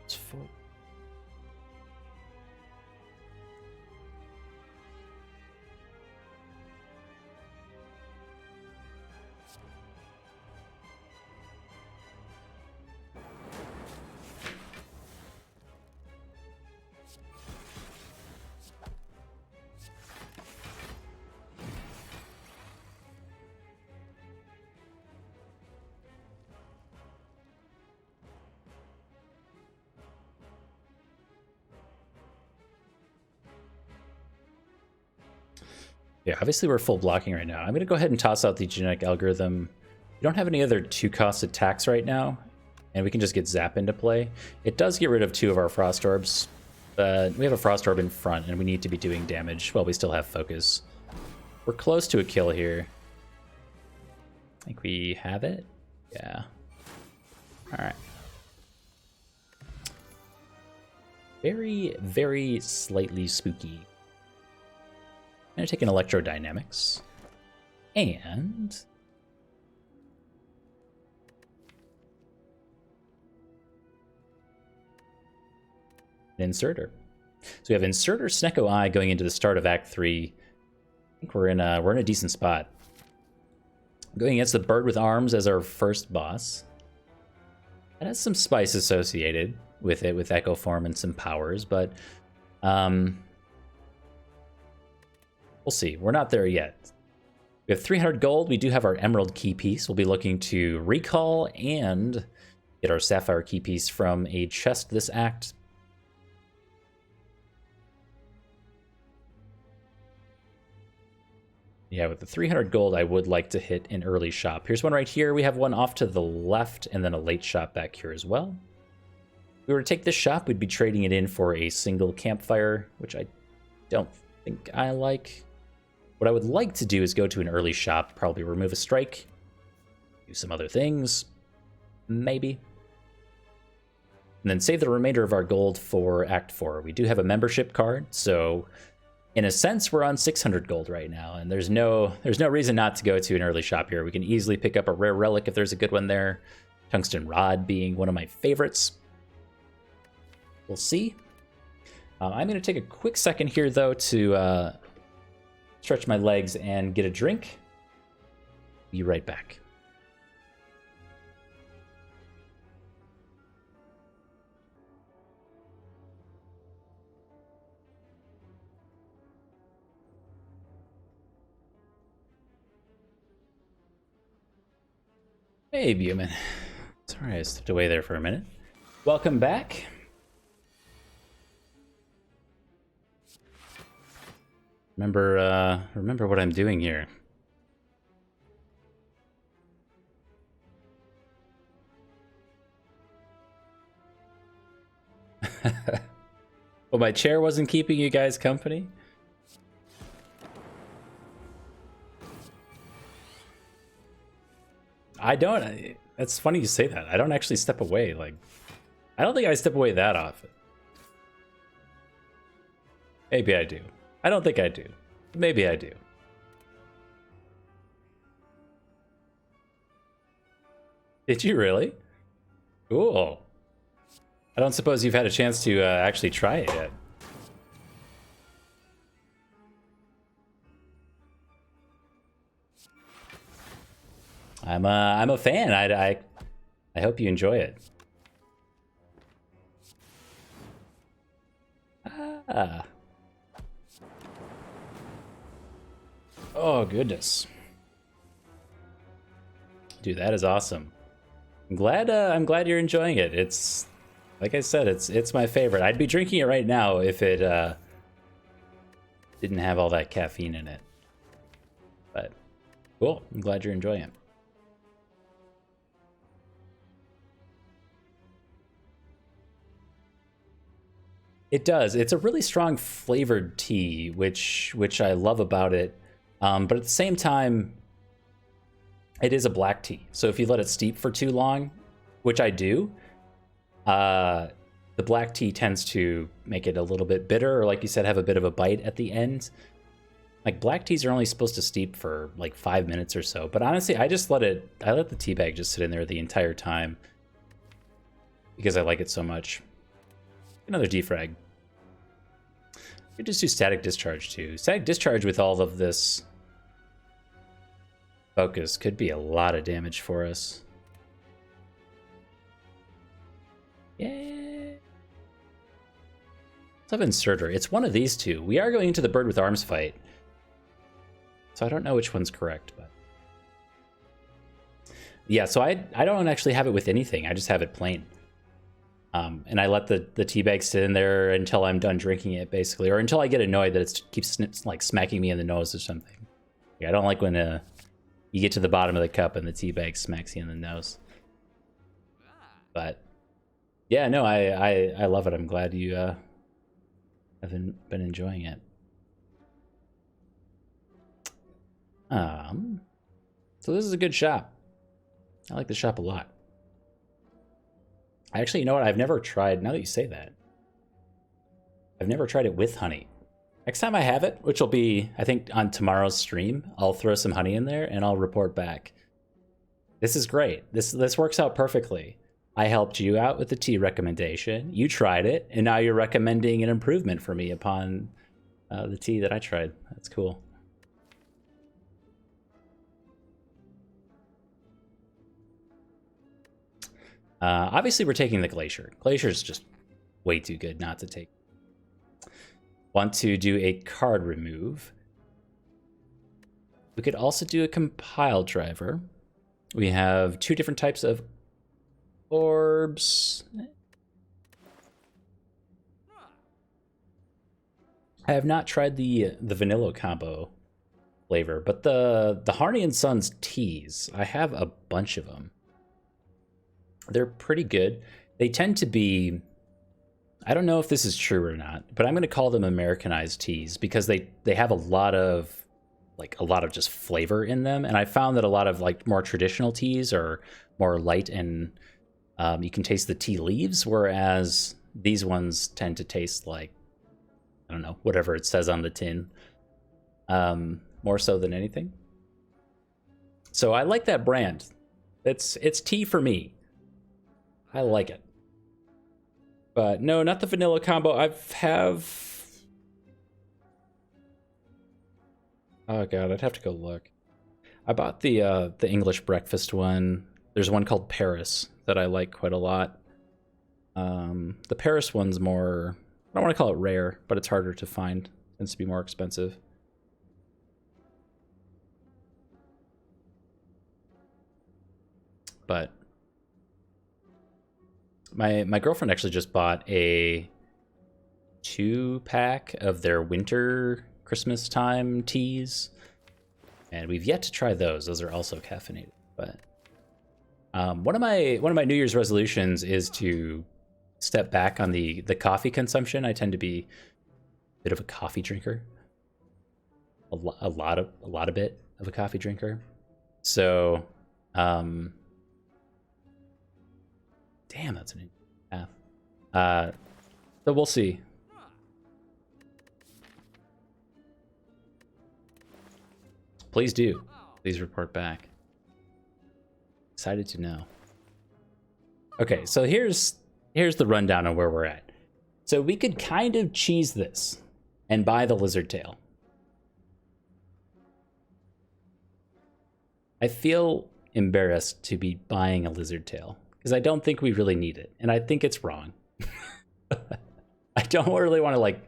It's full. Yeah, obviously we're full blocking right now. I'm going to go ahead and toss out the genetic algorithm. We don't have any other 2-cost attacks right now, and we can just get Zap into play. It does get rid of 2 of our Frost Orbs, but we have a Frost Orb in front, and we need to be doing damage while we still have Focus. We're close to a kill here. I think we have it. Yeah. All right. Very, very slightly spooky. I'm going to take an Electrodynamics. And an Inserter. So we have Inserter, Snecko Eye going into the start of Act 3. I think we're in a decent spot. Going against the Bird with Arms as our first boss. It has some spice associated with it, with Echo Form and some powers, but we'll see. We're not there yet. We have 300 gold. We do have our Emerald Key Piece. We'll be looking to recall and get our Sapphire Key Piece from a chest this act. Yeah, with the 300 gold, I would like to hit an early shop. Here's one right here. We have one off to the left and then a late shop back here as well. If we were to take this shop, we'd be trading it in for a single campfire, which I don't think I like. What I would like to do is go to an early shop, probably remove a strike, do some other things, maybe. And then save the remainder of our gold for Act 4. We do have a membership card, so in a sense, we're on 600 gold right now, and there's no reason not to go to an early shop here. We can easily pick up a rare relic if there's a good one there. Tungsten Rod being one of my favorites. We'll see. I'm going to take a quick second here, though, to stretch my legs and get a drink. Be right back. Hey, Buman. Sorry, I stepped away there for a minute. Welcome back. Remember what I'm doing here. Well, my chair wasn't keeping you guys company? I don't. It's funny you say that. I don't actually step away. Like, I don't think I step away that often. Maybe I do. I don't think I do. Maybe I do. Did you really? Cool. I don't suppose you've had a chance to actually try it yet. I'm a fan. I hope you enjoy it. Ah. Oh goodness. Dude, that is awesome. I'm glad you're enjoying it. It's like I said, it's my favorite. I'd be drinking it right now if it didn't have all that caffeine in it. But cool. I'm glad you're enjoying it. It does. It's a really strong flavored tea, which I love about it. But at the same time, it is a black tea. So if you let it steep for too long, which I do, the black tea tends to make it a little bit bitter, or like you said, have a bit of a bite at the end. Like black teas are only supposed to steep for like 5 minutes or so. But honestly, I let the tea bag just sit in there the entire time because I like it so much. Another defrag. You could just do static discharge too. Static discharge with all of this focus could be a lot of damage for us. Yeah. Let's have Inserter. It's one of these two. We are going into the Bird with Arms fight. So I don't know which one's correct, but yeah, so I don't actually have it with anything. I just have it plain. And I let the tea bag sit in there until I'm done drinking it, basically, or until I get annoyed that it keeps like smacking me in the nose or something. Yeah, I don't like when you get to the bottom of the cup and the tea bag smacks you in the nose. But yeah, no, I love it. I'm glad you have been enjoying it. So this is a good shop. I like the shop a lot. Actually, you know what? I've never tried, now that you say that, I've never tried it with honey. Next time I have it, which will be, I think, on tomorrow's stream, I'll throw some honey in there and I'll report back. This is great. This works out perfectly. I helped you out with the tea recommendation. You tried it, and now you're recommending an improvement for me upon the tea that I tried. That's cool. Obviously, we're taking the Glacier. Glacier is just way too good not to take. Want to do a card remove. We could also do a compile driver. We have 2 different types of orbs. I have not tried the vanilla combo flavor, but the Harney and Sons teas, I have a bunch of them. They're pretty good. They tend to be, I don't know if this is true or not, but I'm going to call them Americanized teas because they have a lot of just flavor in them. And I found that a lot of like more traditional teas are more light and you can taste the tea leaves, whereas these ones tend to taste like, I don't know, whatever it says on the tin, more so than anything. So I like that brand. It's tea for me. I like it. But no, not the vanilla combo. Oh god, I'd have to go look. I bought the English breakfast one. There's one called Paris that I like quite a lot. The Paris one's more, I don't want to call it rare, but it's harder to find. Tends to be more expensive. But my girlfriend actually just bought a 2-pack of their winter Christmas time teas, and we've yet to try those. Those are also caffeinated. But one of my New Year's resolutions is to step back on the coffee consumption. I tend to be a bit of a coffee drinker, a lot of a coffee drinker. So, damn, that's an half. So we'll see. Please do. Please report back. Excited to know. Okay, so here's the rundown on where we're at. So we could kind of cheese this and buy the lizard tail. I feel embarrassed to be buying a lizard tail because I don't think we really need it, and I think it's wrong. I don't really want to like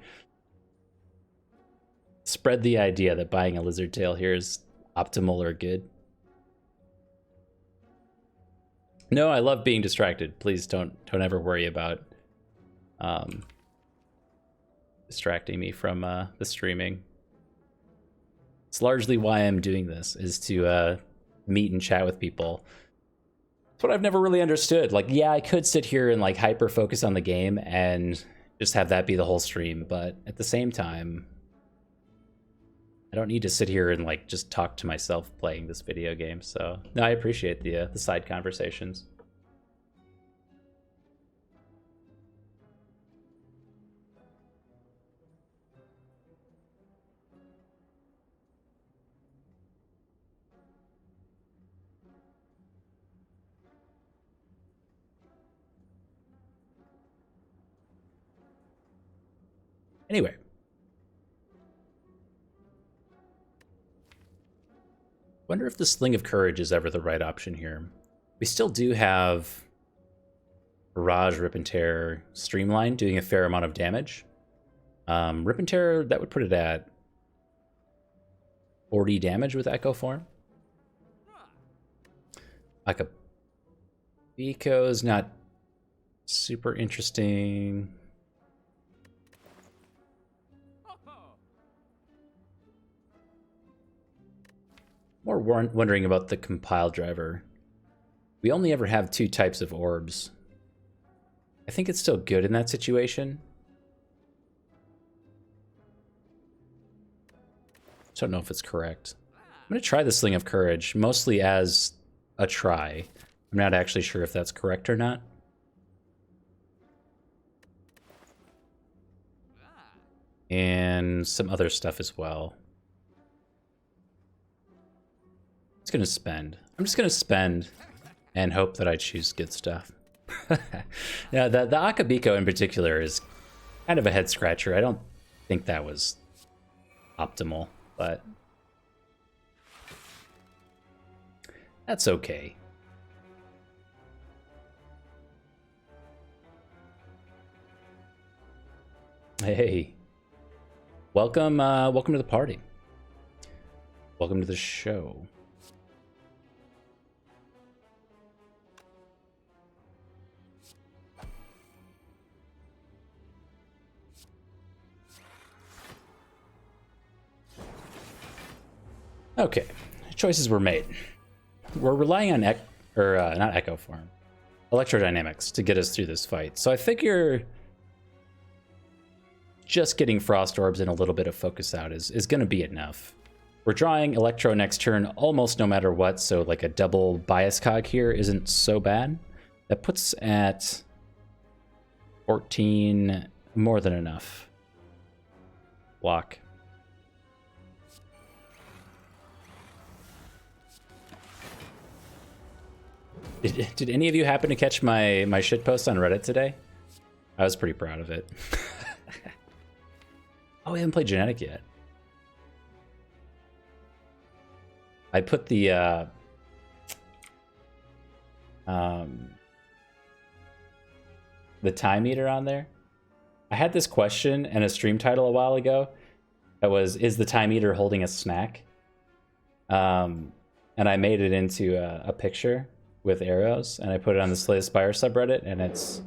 spread the idea that buying a lizard tail here is optimal or good. No, I love being distracted. Please don't ever worry about distracting me from the streaming. It's largely why I'm doing this, is to meet and chat with people. It's what I've never really understood. Like, yeah, I could sit here and like hyper focus on the game and just have that be the whole stream, but at the same time, I don't need to sit here and like just talk to myself playing this video game. So no, I appreciate the side conversations. Anyway. Wonder if the Sling of Courage is ever the right option here. We still do have Barrage, Rip and Tear, Streamline doing a fair amount of damage. Rip and Tear, that would put it at 40 damage with Echo Form. Akabico is not super interesting. More wondering about the compile driver. We only ever have 2 types of orbs. I think it's still good in that situation. Just don't know if it's correct. I'm going to try the Sling of Courage, mostly as a try. I'm not actually sure if that's correct or not. And some other stuff as well. Gonna spend. I'm just gonna spend and hope that I choose good stuff. Yeah, the Akabico in particular is kind of a head scratcher. I don't think that was optimal, but that's okay. Hey, welcome to the party. Welcome to the show. Okay, choices were made. We're relying on not Echo Form, electrodynamics to get us through this fight. So I figure just getting Frost Orbs and a little bit of Focus Out is going to be enough. We're drawing Electro next turn almost no matter what, so like a double Bias Cog here isn't so bad. That puts at 14, more than enough. Block. Did any of you happen to catch my shitpost on Reddit today? I was pretty proud of it. Oh, we haven't played Genetic yet. I put the time meter on there. I had this question in a stream title a while ago that was, is the time meter holding a snack? And I made it into a picture with arrows, and I put it on the Slay Spire subreddit, and it's,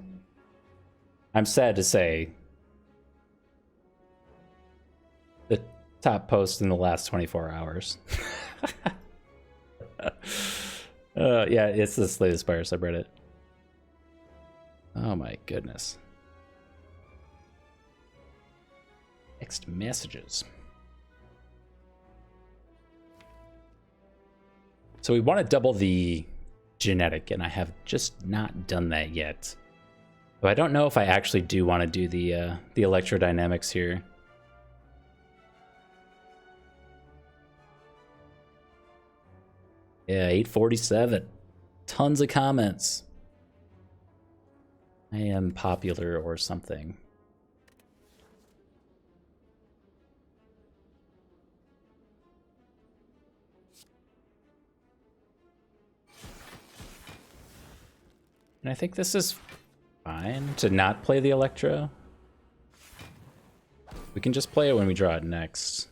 I'm sad to say, the top post in the last 24 hours. Yeah, it's the Slay Spire subreddit. Oh my goodness. Next messages. So we want to double the genetic, and I have just not done that yet. So I don't know if I actually do want to do the electrodynamics here. Yeah, 847. Tons of comments. I am popular or something. And I think this is fine to not play the Electro. We can just play it when we draw it next.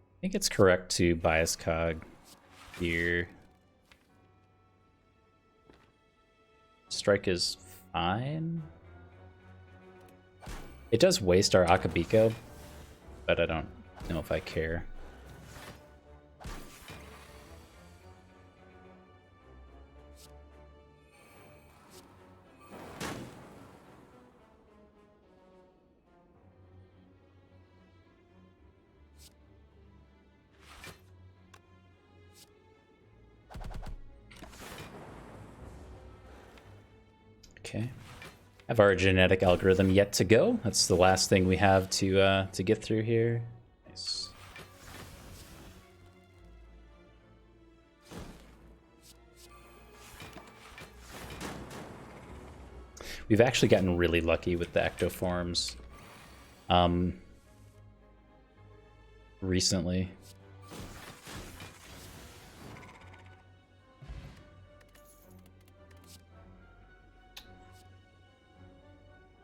I think it's correct to bias cog here. Strike is fine. It does waste our Akabiko, but I don't know if I care. Okay. Have our genetic algorithm yet to go. That's the last thing we have to get through here. Nice. We've actually gotten really lucky with the ectoforms recently.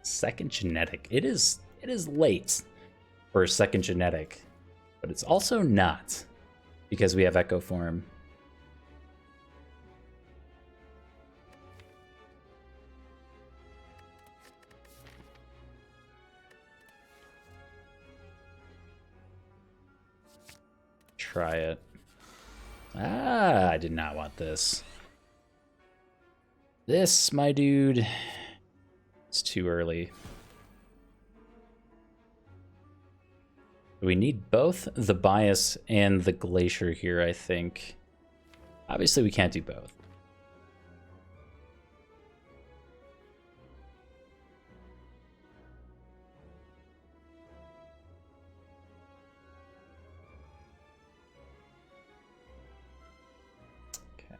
Second genetic. It is late for a second genetic, but it's also not because we have echo form. Try it. Ah, I did not want this. This, my dude, it's too early. We need both the bias and the glacier here, I think. Obviously, we can't do both. Okay.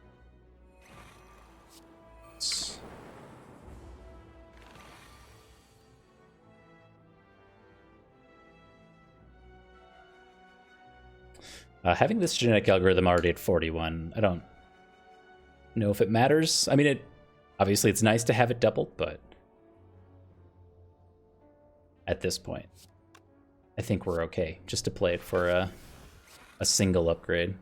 Having this genetic algorithm already at 41, I don't know if it matters. I mean, obviously it's nice to have it doubled, but at this point, I think we're okay just to play it for a single upgrade.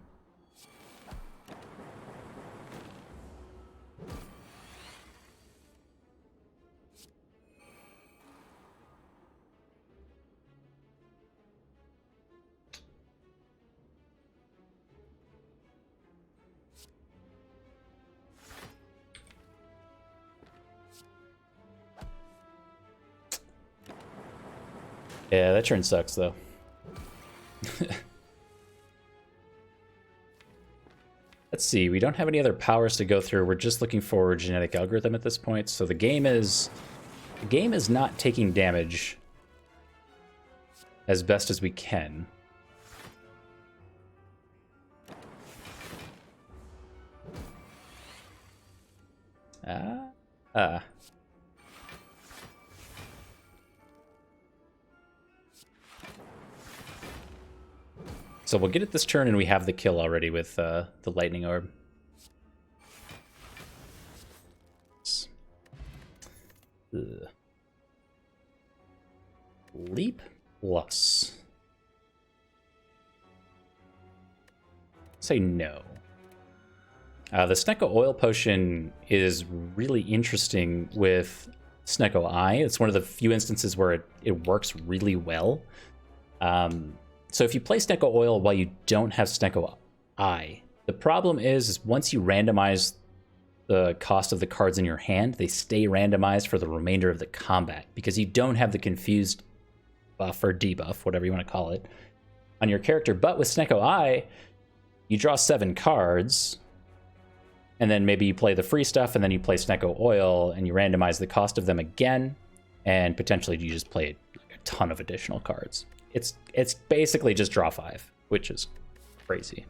Yeah, that turn sucks, though. Let's see, we don't have any other powers to go through. We're just looking for a genetic algorithm at this point, so the game is not taking damage as best as we can. So we'll get it this turn, and we have the kill already with the lightning orb. Ugh. Leap plus. Say no. The Snecko Oil Potion is really interesting with Snecko Eye. It's one of the few instances where it works really well. So if you play Snecko Oil while you don't have Snecko Eye, the problem is once you randomize the cost of the cards in your hand, they stay randomized for the remainder of the combat because you don't have the confused buff or debuff, whatever you want to call it, on your character. But with Snecko Eye, you draw 7 cards, and then maybe you play the free stuff, and then you play Snecko Oil, and you randomize the cost of them again, and potentially you just play a ton of additional cards. It's basically just draw 5, which is crazy.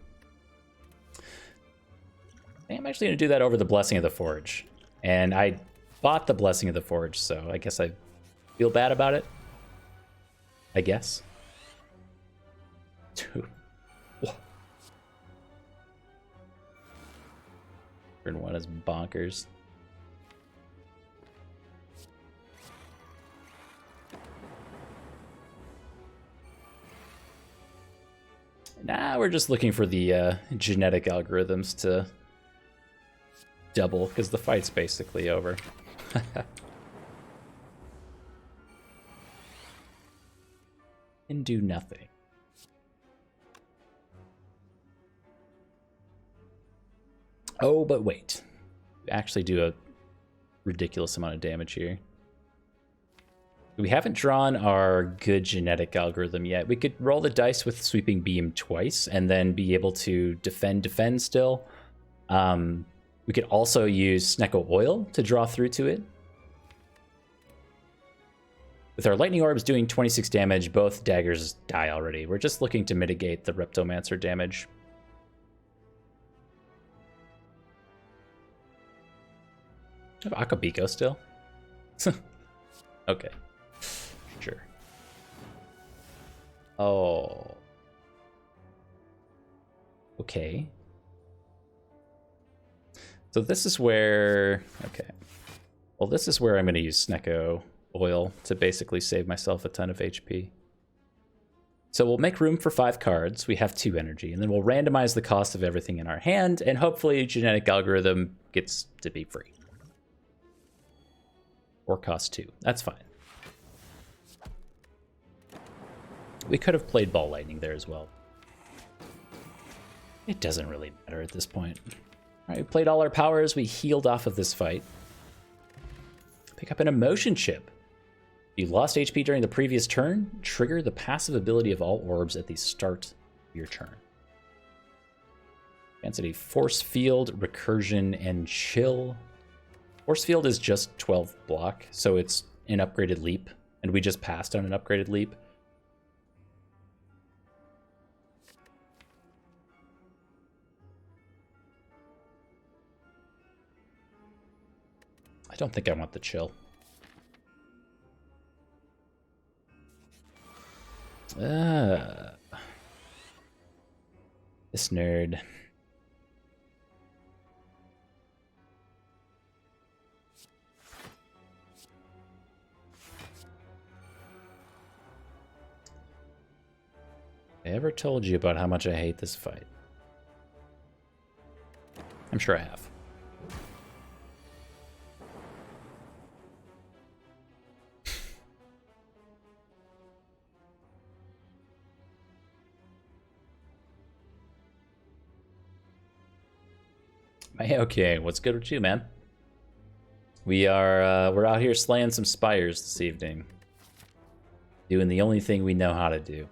I'm actually going to do that over the Blessing of the Forge. And I bought the Blessing of the Forge, so I guess I feel bad about it. I guess. Dude. Turn 1 is bonkers. Nah, we're just looking for the genetic algorithms to double, because the fight's basically over. And do nothing. Oh, but wait. We actually do a ridiculous amount of damage here. We haven't drawn our good genetic algorithm yet. We could roll the dice with Sweeping Beam twice and then be able to defend still. We could also use Snecko Oil to draw through to it. With our Lightning Orbs doing 26 damage, both daggers die already. We're just looking to mitigate the Reptomancer damage. I have Akabiko still? Okay. Sure. Oh. Okay. So this is where... Okay. Well, this is where I'm going to use Snecko Oil to basically save myself a ton of HP. So we'll make room for 5 cards. We have 2 energy. And then we'll randomize the cost of everything in our hand. And hopefully genetic algorithm gets to be free. Or cost 2. That's fine. We could have played Ball Lightning there as well. It doesn't really matter at this point. All right, we played all our powers. We healed off of this fight. Pick up an Emotion Chip. You lost HP during the previous turn. Trigger the passive ability of all orbs at the start of your turn. Density, Force Field, Recursion, and Chill. Force Field is just 12 block, so it's an upgraded leap, and we just passed on an upgraded leap. I don't think I want the Chill. This nerd. I ever told you about how much I hate this fight? I'm sure I have. Okay, what's good with you, man? We're out here slaying some spires this evening. Doing the only thing we know how to do.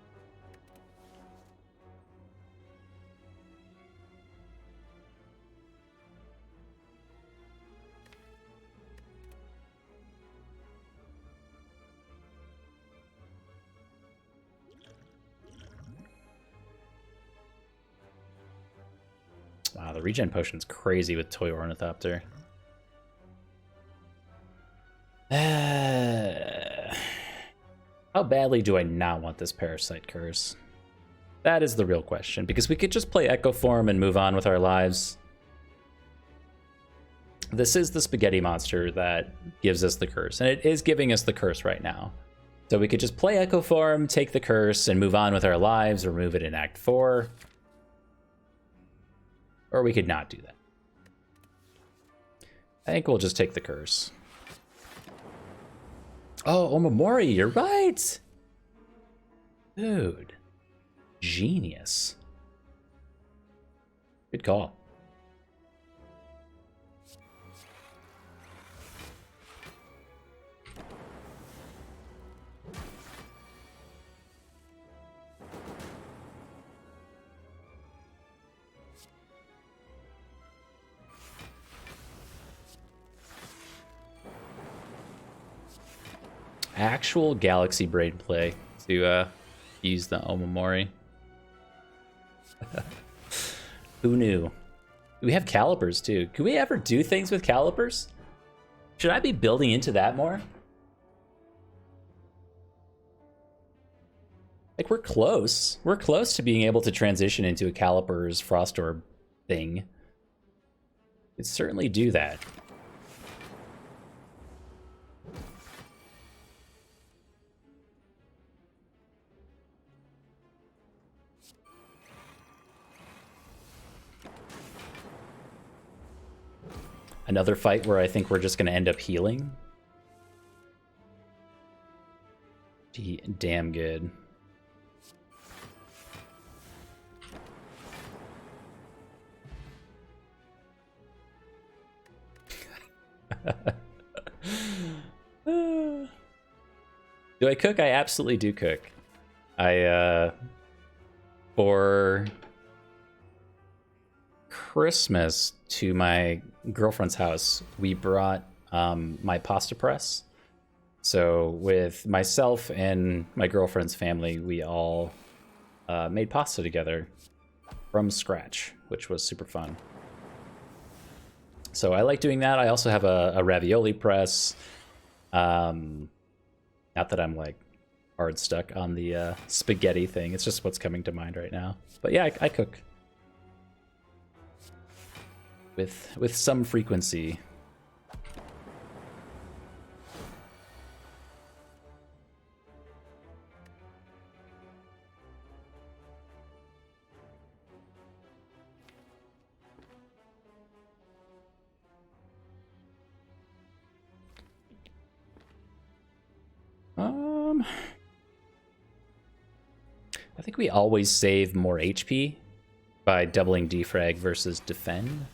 Wow, the regen potion's crazy with Toy Ornithopter. How badly do I not want this Parasite Curse? That is the real question, because we could just play Echo Form and move on with our lives. This is the spaghetti monster that gives us the curse, and it is giving us the curse right now. So we could just play Echo Form, take the curse, and move on with our lives, remove it in Act 4. Or we could not do that. I think we'll just take the curse. Oh, Omamori, you're right! Dude. Genius. Good call. Actual Galaxy Braid play to use the Omamori. Who knew? We have calipers too. Can we ever do things with calipers? Should I be building into that more? Like, we're close. We're close to being able to transition into a calipers frost orb thing. Could certainly do that. Another fight where I think we're just going to end up healing. Damn good. Do I cook? I absolutely do cook. For Christmas to my girlfriend's house, we brought my pasta press. So with myself and my girlfriend's family, we all made pasta together from scratch, which was super fun. So I like doing that. I also have a ravioli press. Not that I'm like hard stuck on the spaghetti thing. It's just what's coming to mind right now. But yeah, I cook with some frequency. I think we always save more HP by doubling defrag versus defend.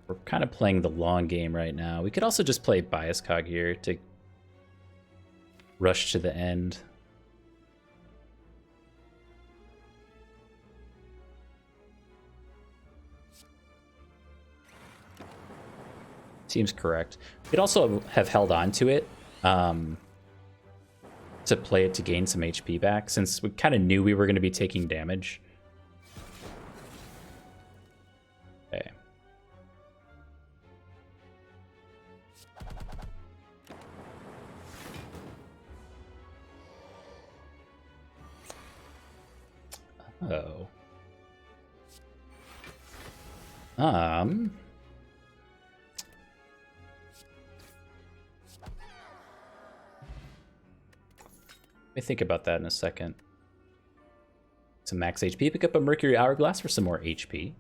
We're kind of playing the long game right now. We could also just play bias cog here to rush to the end. Seems correct. We could also have held on to it to play it to gain some HP back, since we kind of knew we were going to be taking damage. Okay. Oh. Let me think about that in a second. Some max HP. Pick up a Mercury Hourglass for some more HP.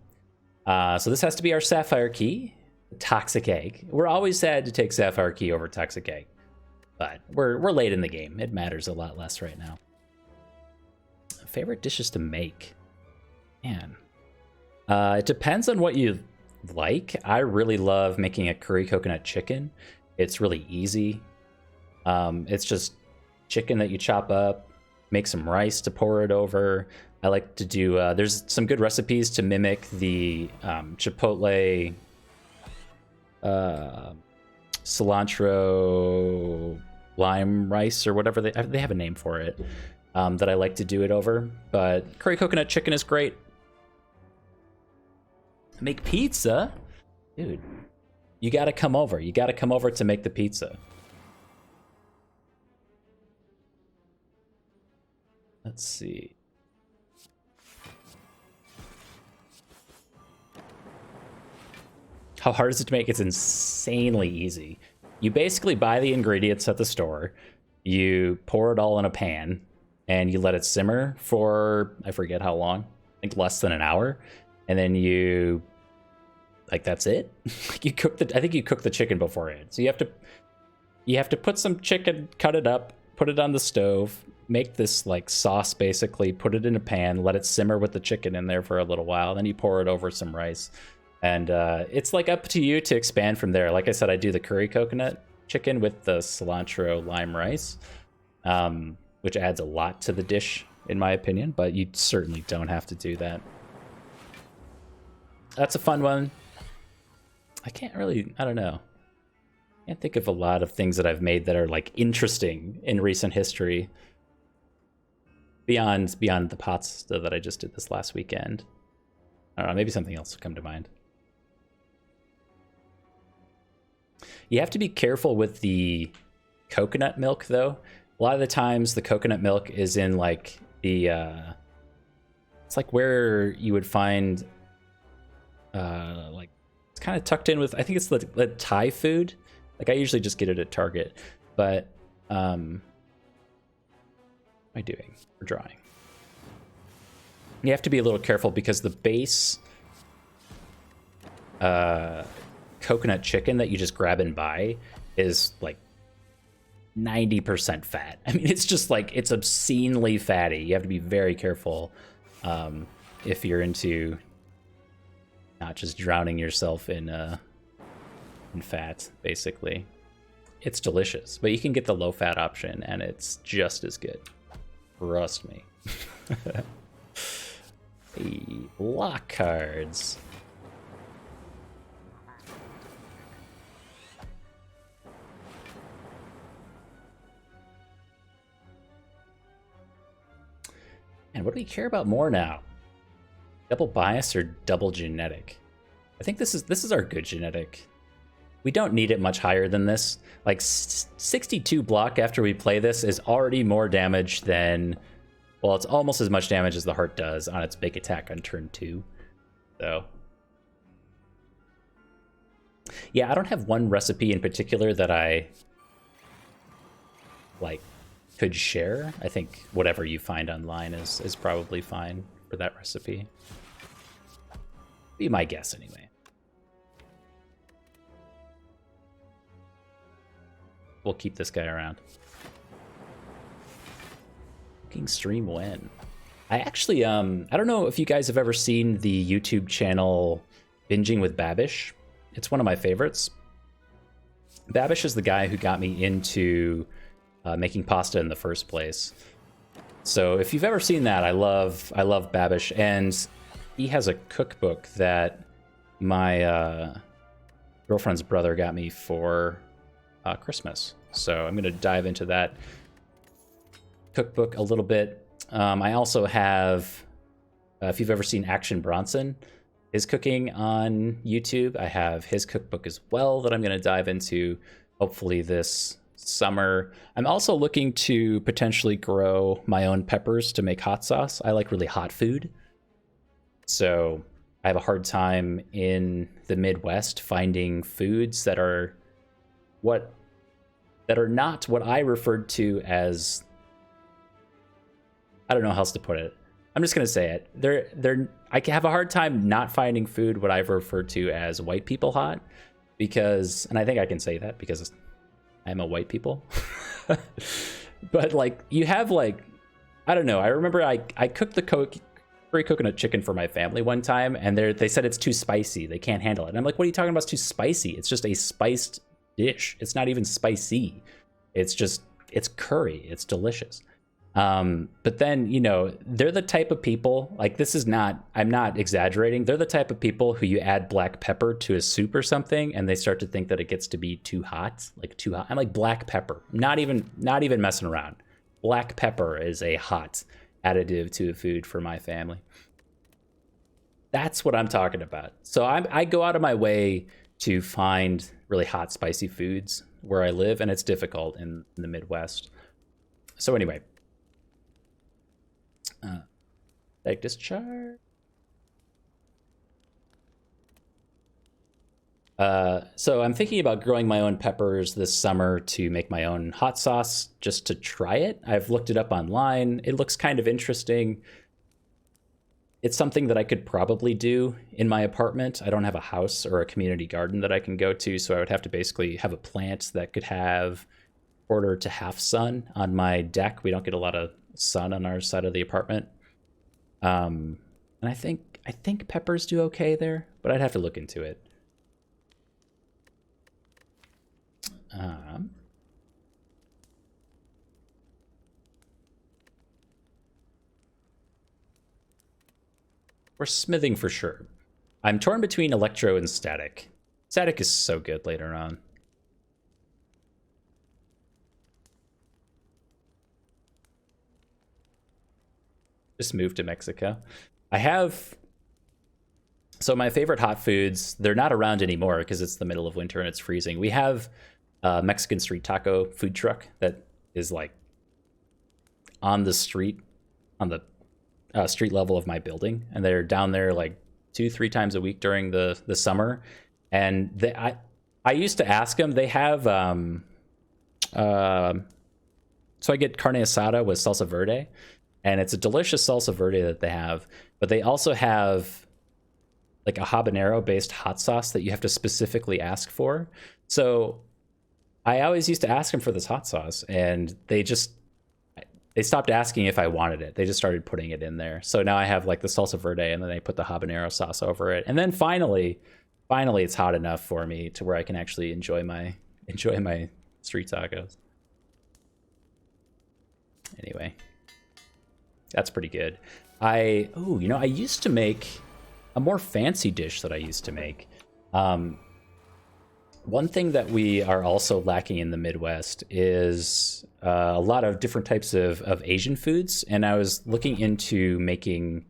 So this has to be our Sapphire Key. Toxic Egg. We're always sad to take Sapphire Key over Toxic Egg. But we're late in the game. It matters a lot less right now. Favorite dishes to make? Man. It depends on what you like. I really love making a curry coconut chicken. It's really easy. It's just chicken that you chop up, make some rice to pour it over. I like to do, there's some good recipes to mimic the chipotle cilantro lime rice or whatever. They have a name for it that I like to do it over. But curry coconut chicken is great. Make pizza? Dude, you gotta come over. You gotta come over to make the pizza. Let's see. How hard is it to make? It's insanely easy. You basically buy the ingredients at the store, you pour it all in a pan, and you let it simmer for, I forget how long, I think less than an hour. And then you like that's it. Like you cook I think you cook the chicken beforehand. So you have to put some chicken, cut it up, put it on the stove, make this like sauce basically, put it in a pan, let it simmer with the chicken in there for a little while, then you pour it over some rice. And it's like up to you to expand from there. Like I said, I do the curry coconut chicken with the cilantro lime rice, which adds a lot to the dish in my opinion, but you certainly don't have to do that. That's a fun one. I don't know. I can't think of a lot of things that I've made that are like interesting in recent history beyond the pasta that I just did this last weekend. I don't know, maybe something else will come to mind. You have to be careful with the coconut milk though. A lot of the times the coconut milk is in like the it's like where you would find like it's kind of tucked in with, I think it's the Thai food. Like I usually just get it at Target, but what am I doing for drawing? You have to be a little careful because the base coconut chicken that you just grab and buy is like 90% fat. I mean, it's just like, it's obscenely fatty. You have to be very careful if you're into not just drowning yourself in fat, basically. It's delicious, but you can get the low fat option and it's just as good. Trust me. Hey, lock cards. And what do we care about more now? Double bias or double genetic? I think this is our good genetic. We don't need it much higher than this. Like 62 block after we play this is already more damage than, well, it's almost as much damage as the heart does on its big attack on turn 2. So yeah, I don't have one recipe in particular that I like could share. I think whatever you find online is probably fine for that recipe. Be my guess anyway. We'll keep this guy around. Looking stream when? I actually I don't know if you guys have ever seen the YouTube channel Binging with Babish. It's one of my favorites. Babish is the guy who got me into making pasta in the first place. So if you've ever seen that, I love Babish, and he has a cookbook that my girlfriend's brother got me for Christmas. So I'm gonna dive into that cookbook a little bit. I also have, if you've ever seen Action Bronson, his cooking on YouTube, I have his cookbook as well that I'm gonna dive into hopefully this summer. I'm also looking to potentially grow my own peppers to make hot sauce. I like really hot food. So I have a hard time in the Midwest finding foods that are not what I referred to as, I don't know how else to put it. I'm just gonna say it. I have a hard time not finding food what I've referred to as white people hot, because, and I think I can say that because I'm a white people. But like you have like, I don't know. I remember I cooked the curry coconut chicken for my family one time, and they said it's too spicy. They can't handle it. And I'm like, what are you talking about? It's too spicy. It's just a spiced dish. It's not even spicy. It's curry. It's delicious. But then, you know, they're the type of people, like I'm not exaggerating. They're the type of people who you add black pepper to a soup or something, and they start to think that it gets to be too hot, like too hot. I'm like, black pepper, not even messing around. Black pepper is a hot additive to a food for my family. That's what I'm talking about. So I go out of my way to find really hot, spicy foods where I live, and it's difficult in the Midwest. So anyway, like discharge. So I'm thinking about growing my own peppers this summer to make my own hot sauce, just to try it. I've looked it up online. It looks kind of interesting. it's something that I could probably do in my apartment. I don't have a house or a community garden that I can go to, so I would have to basically have a plant that could have quarter to half sun on my deck. We don't get a lot of sun on our side of the apartment. And I think peppers do okay there, but I'd have to look into it. We're smithing for sure. I'm torn between electro and static. Static is so good later on. Just moved to Mexico. I have... So my favorite hot foods, they're not around anymore because it's the middle of winter and it's freezing. We have a Mexican street taco food truck that is like on the street, on the street level of my building, and they're down there like 2-3 times a week during the summer. And I used to ask them. They have so I get carne asada with salsa verde, and it's a delicious salsa verde that they have. But they also have like a habanero based hot sauce that you have to specifically ask for. So I always used to ask them for this hot sauce, and they stopped asking if I wanted it. They just started putting it in there. So now I have like the salsa verde, and then they put the habanero sauce over it. And then finally it's hot enough for me to where I can actually enjoy my street tacos. Anyway, that's pretty good. I used to make a more fancy dish that I used to make. One thing that we are also lacking in the Midwest is a lot of different types of Asian foods. And I was looking into making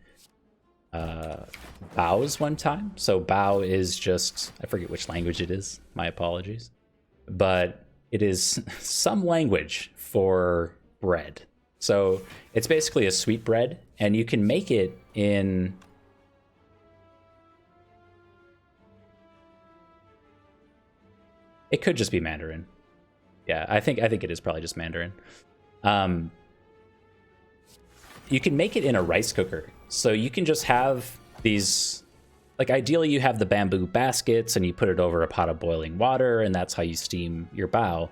baos one time. So bao is just, I forget which language it is. My apologies. But it is some language for bread. So it's basically a sweet bread, and you can make it in... It could just be Mandarin. Yeah, I think it is probably just Mandarin. You can make it in a rice cooker. So you can just have these, like ideally you have the bamboo baskets and you put it over a pot of boiling water, and that's how you steam your bao.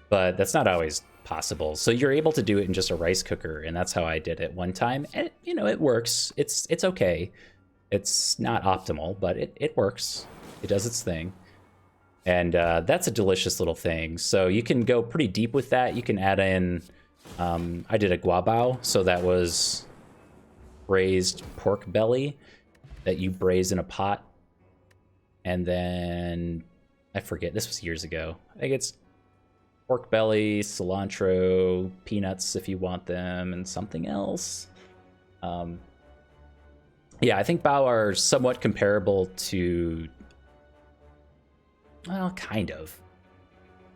But that's not always possible. So you're able to do it in just a rice cooker, and that's how I did it one time. And it works. It's okay. It's not optimal, but it works. It does its thing. And that's a delicious little thing. So you can go pretty deep with that. You can add in, I did a guabao. So that was braised pork belly that you braise in a pot. And then, I forget, this was years ago. I think it's pork belly, cilantro, peanuts if you want them, and something else. Yeah, I think bao are somewhat comparable to... Well, kind of.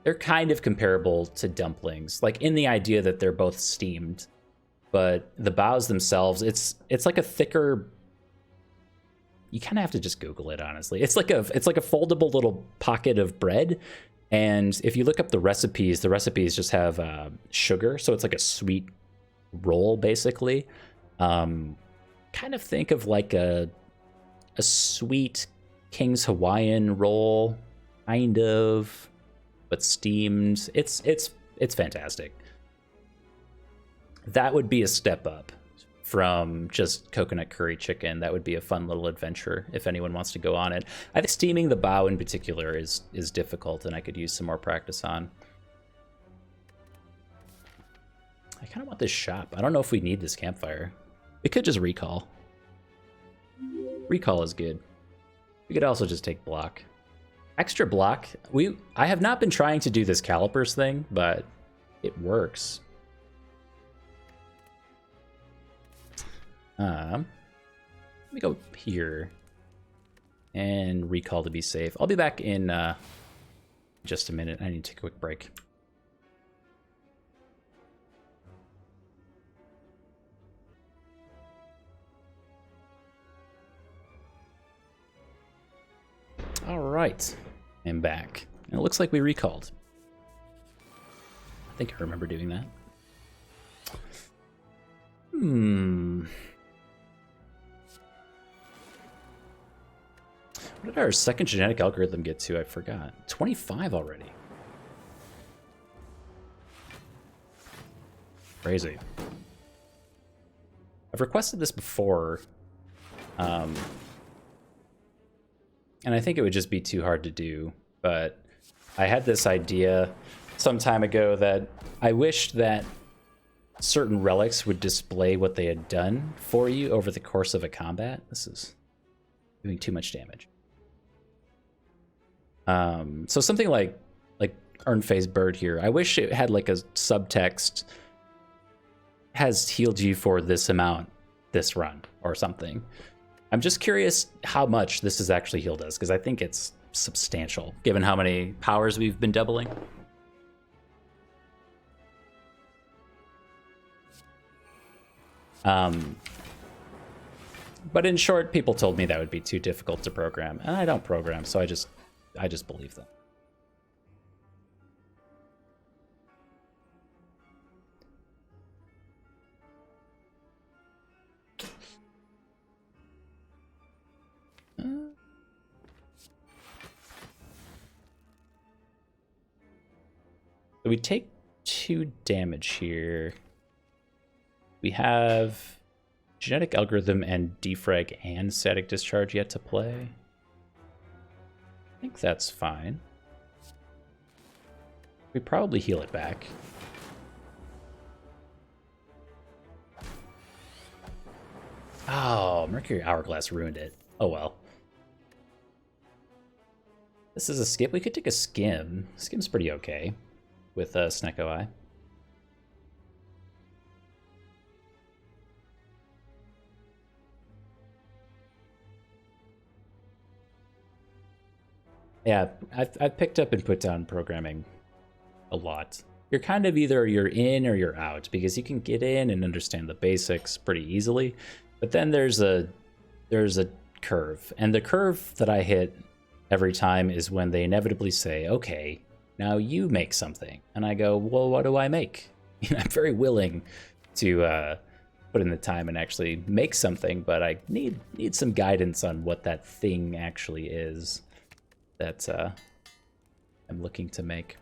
They're kind of comparable to dumplings, like in the idea that they're both steamed, but the baos themselves, it's like a thicker... You kind of have to just Google it, honestly. It's like a foldable little pocket of bread, and if you look up the recipes just have sugar, so it's like a sweet roll, basically. Kind of think of like a sweet King's Hawaiian roll, kind of, but steamed. It's fantastic. That would be a step up from just coconut curry chicken. That would be a fun little adventure if anyone wants to go on it. I think steaming the bao in particular is difficult, and I could use some more practice on. I kind of want this shop. I don't know if we need this campfire. We could just recall. Recall is good. We could also just take block. Extra block. I have not been trying to do this calipers thing, but it works. Let me go here and recall to be safe. I'll be back in just a minute. I need to take a quick break. All right, I'm back. And it looks like we recalled. I think I remember doing that. What did our second genetic algorithm get to? I forgot. 25 already. Crazy. I've requested this before, and I think it would just be too hard to do, but I had this idea some time ago that I wished that certain relics would display what they had done for you over the course of a combat. This is doing too much damage. So something like Earn Phase Bird here, I wish it had like a subtext, has healed you for this amount this run or something. I'm just curious how much this has actually healed us, because I think it's substantial given how many powers we've been doubling. But in short, people told me that would be too difficult to program, and I don't program, so I just believe them. So we take 2 damage here. We have genetic algorithm and defrag and static discharge yet to play. I think that's fine. We probably heal it back. Oh, Mercury Hourglass ruined it. Oh well. This is a skip. We could take a skim. Skim's pretty okay with Snecko Eye. Yeah, I've picked up and put down programming a lot. You're kind of either you're in or you're out, because you can get in and understand the basics pretty easily, but then there's a curve, and the curve that I hit every time is when they inevitably say, okay, now you make something, and I go, well, what do I make? I'm very willing to put in the time and actually make something, but I need some guidance on what that thing actually is that I'm looking to make.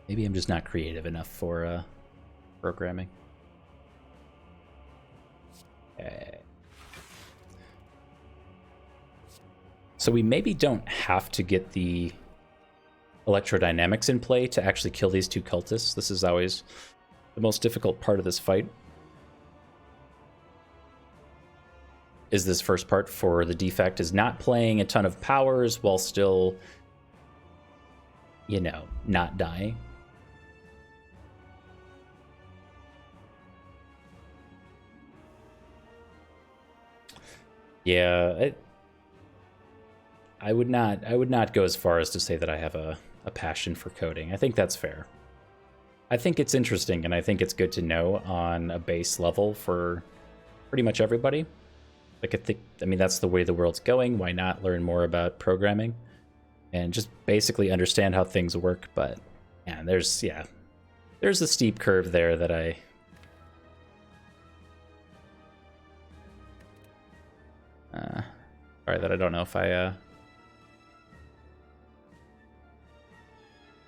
Maybe I'm just not creative enough for programming. Okay. So we maybe don't have to get the electrodynamics in play to actually kill these 2 cultists. This is always the most difficult part of this fight. Is this first part for the Defect, is not playing a ton of powers while still, you know, not dying. Yeah, I would not go as far as to say that I have a passion for coding. I think that's fair. I think it's interesting, and I think it's good to know on a base level for pretty much everybody. Like, I mean, that's the way the world's going. Why not learn more about programming and just basically understand how things work? But yeah, there's a steep curve there that that I don't know if I'm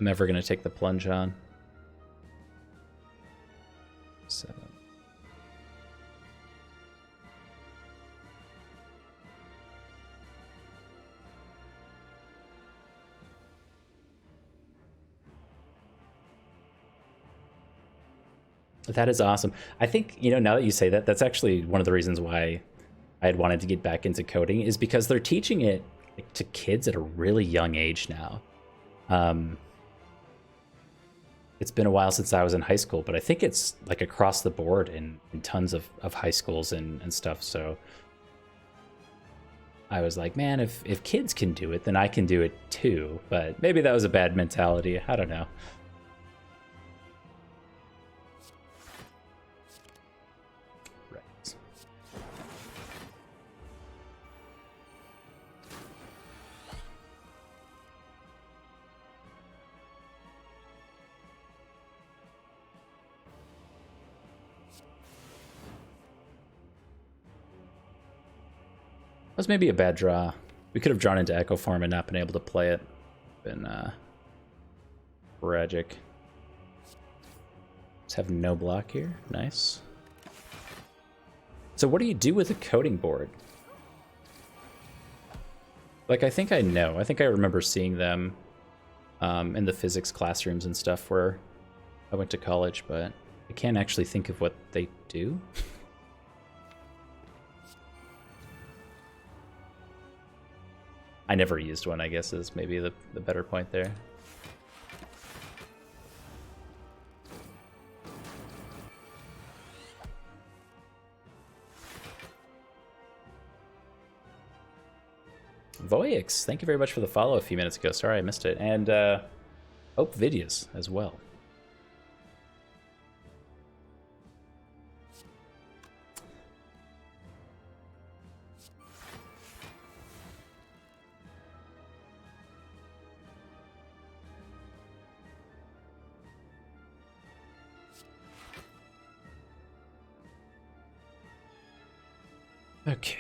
ever gonna take the plunge on. 7. That is awesome. I think, you know, now that you say that, that's actually one of the reasons why I had wanted to get back into coding, is because they're teaching it to kids at a really young age now. It's been a while since I was in high school, but I think it's like across the board in tons of high schools and stuff. So I was like, man, if kids can do it, then I can do it too. But maybe that was a bad mentality. I don't know. was maybe a bad draw. We could have drawn into Echo Form and not been able to play it. Been tragic. Let's have no block here. Nice. So what do you do with a coding board? Like, I think I know. I think I remember seeing them in the physics classrooms and stuff where I went to college, but I can't actually think of what they do. I never used one, I guess, is maybe the better point there. Voyix, thank you very much for the follow a few minutes ago. Sorry I missed it. And Hope Vidias as well. Okay.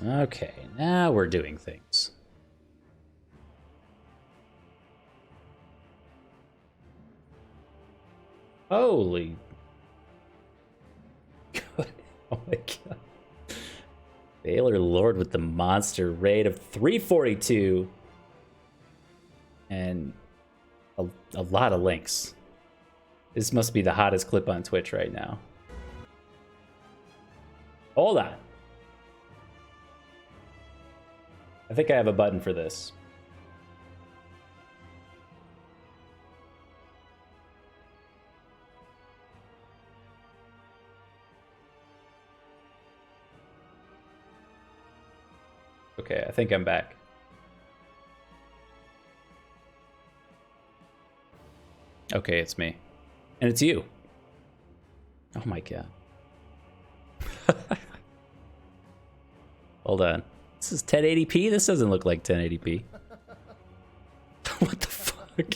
Okay, now we're doing things. Holy. God. Oh my god. Baylor Lord with the monster raid of 342. And a lot of links. This must be the hottest clip on Twitch right now. Hold on. I think I have a button for this. Okay, I think I'm back. Okay, it's me. And it's you. Oh my god. Hold on. This is 1080p? This doesn't look like 1080p. What the fuck?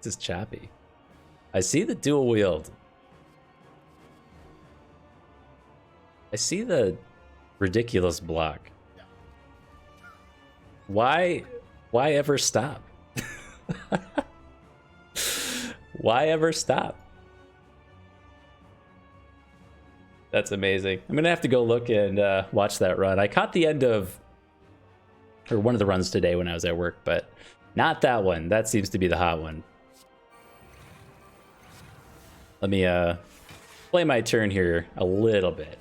This is choppy. I see the dual wield. I see the ridiculous block. Why ever stop? Why ever stop? That's amazing. I'm gonna have to go look and watch that run. I caught the end of, or one of the runs today when I was at work, but not that one. That seems to be the hot one. Let me play my turn here a little bit.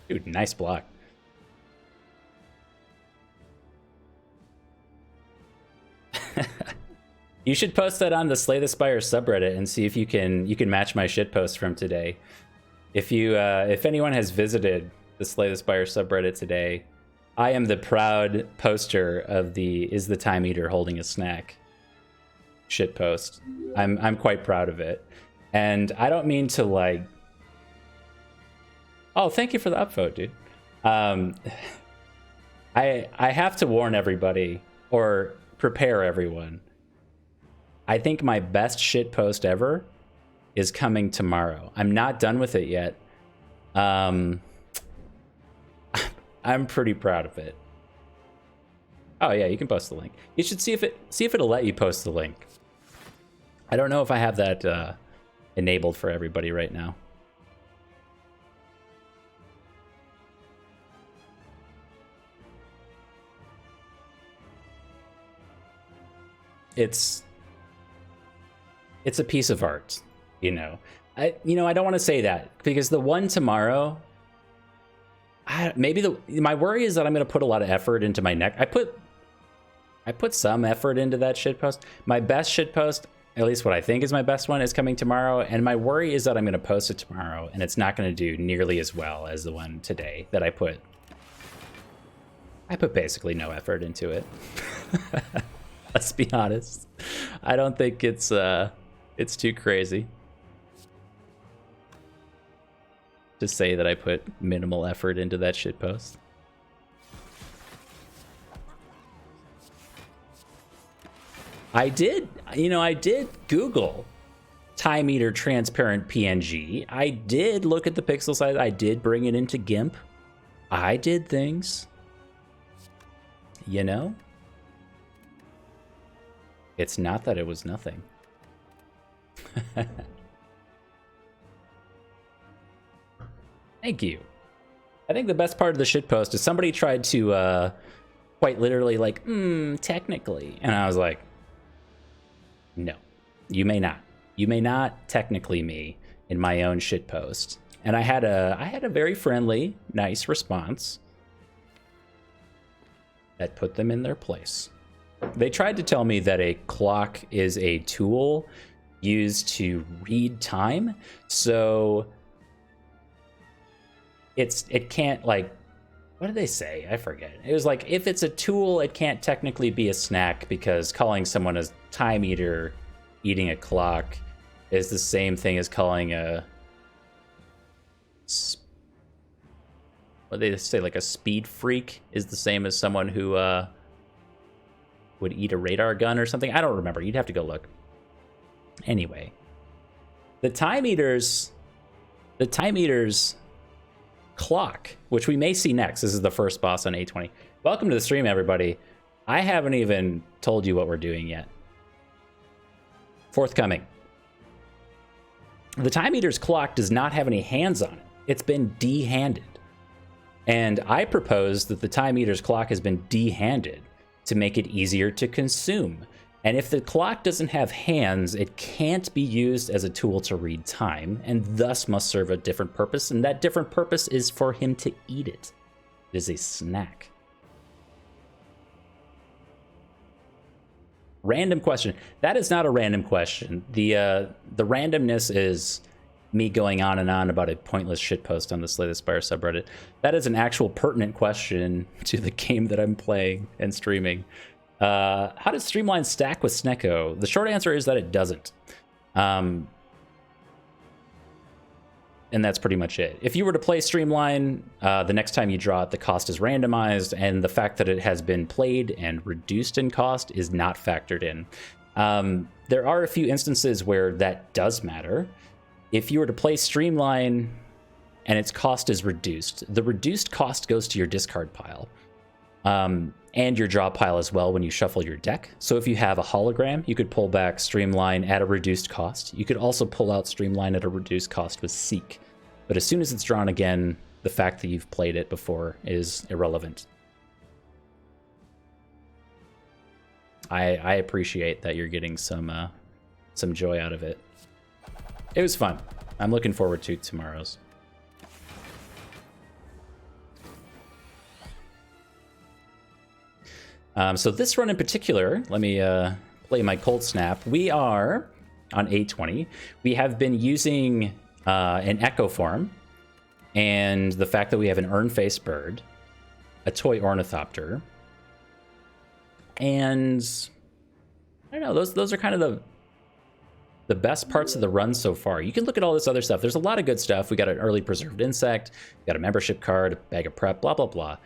Dude, nice block. You should post that on the Slay the Spire subreddit and see if you can match my shitpost from today. If anyone has visited the Slay the Spire subreddit today, I am the proud poster of the "Is the Time Eater holding a snack?" shitpost. I'm quite proud of it, and I don't mean to like. Oh, thank you for the upvote, dude. I have to warn everybody or prepare everyone. I think my best shitpost ever is coming tomorrow. I'm not done with it yet. I'm pretty proud of it. Oh yeah, you can post the link. You should see if it'll let you post the link. I don't know if I have that enabled for everybody right now. It's a piece of art, you know. I don't want to say that because the one tomorrow, my worry is that I'm going to put a lot of effort into my neck. I put some effort into that shitpost. My best shitpost, at least what I think is my best one, is coming tomorrow, and my worry is that I'm going to post it tomorrow and it's not going to do nearly as well as the one today that I put basically no effort into it. Let's be honest. I don't think it's too crazy to say that I put minimal effort into that shitpost. I did Google time meter transparent PNG. I did look at the pixel size. I did bring it into GIMP. I did things. You know? It's not that it was nothing. Thank you. I think the best part of the shitpost is somebody tried to quite literally like, technically. And I was like, no, you may not. You may not technically me in my own shitpost. And I had a very friendly, nice response that put them in their place. They tried to tell me that a clock is a tool used to read time. So it can't, like, what did they say? I forget. It was like, if it's a tool, it can't technically be a snack because calling someone a time eater eating a clock is the same thing as calling what they say, like a speed freak is the same as someone who would eat a radar gun or something. I don't remember. You'd have to go look. Anyway, the time eaters clock, which we may see next. This is the first boss on A20. Welcome to the stream, everybody. I haven't even told you what we're doing yet. Forthcoming. The time eater's clock does not have any hands on it. It's been de-handed. And I propose that the time eater's clock has been de-handed to make it easier to consume. And if the clock doesn't have hands, it can't be used as a tool to read time, and thus must serve a different purpose, and that different purpose is for him to eat it. It is a snack. Random question. That is not a random question. The randomness is me going on and on about a pointless shitpost on the Slay the Spire subreddit. That is an actual pertinent question to the game that I'm playing and streaming. How does Streamline stack with Snecko? The short answer is that it doesn't. And that's pretty much it. If you were to play Streamline, the next time you draw it, the cost is randomized, and the fact that it has been played and reduced in cost is not factored in. There are a few instances where that does matter. If you were to play Streamline and its cost is reduced, the reduced cost goes to your discard pile. And your draw pile as well when you shuffle your deck. So if you have a hologram, you could pull back Streamline at a reduced cost. You could also pull out Streamline at a reduced cost with Seek. But as soon as it's drawn again, the fact that you've played it before is irrelevant. I appreciate that you're getting some joy out of it. It was fun. I'm looking forward to tomorrow's. So this run in particular, let me play my cold snap. We are on A20. We have been using an echo form, and the fact that we have an urn-faced bird, a toy ornithopter, and I don't know, those are kind of the best parts of the run so far. You can look at all this other stuff. There's a lot of good stuff. We got an early preserved insect, we got a membership card, a bag of prep, blah, blah, blah.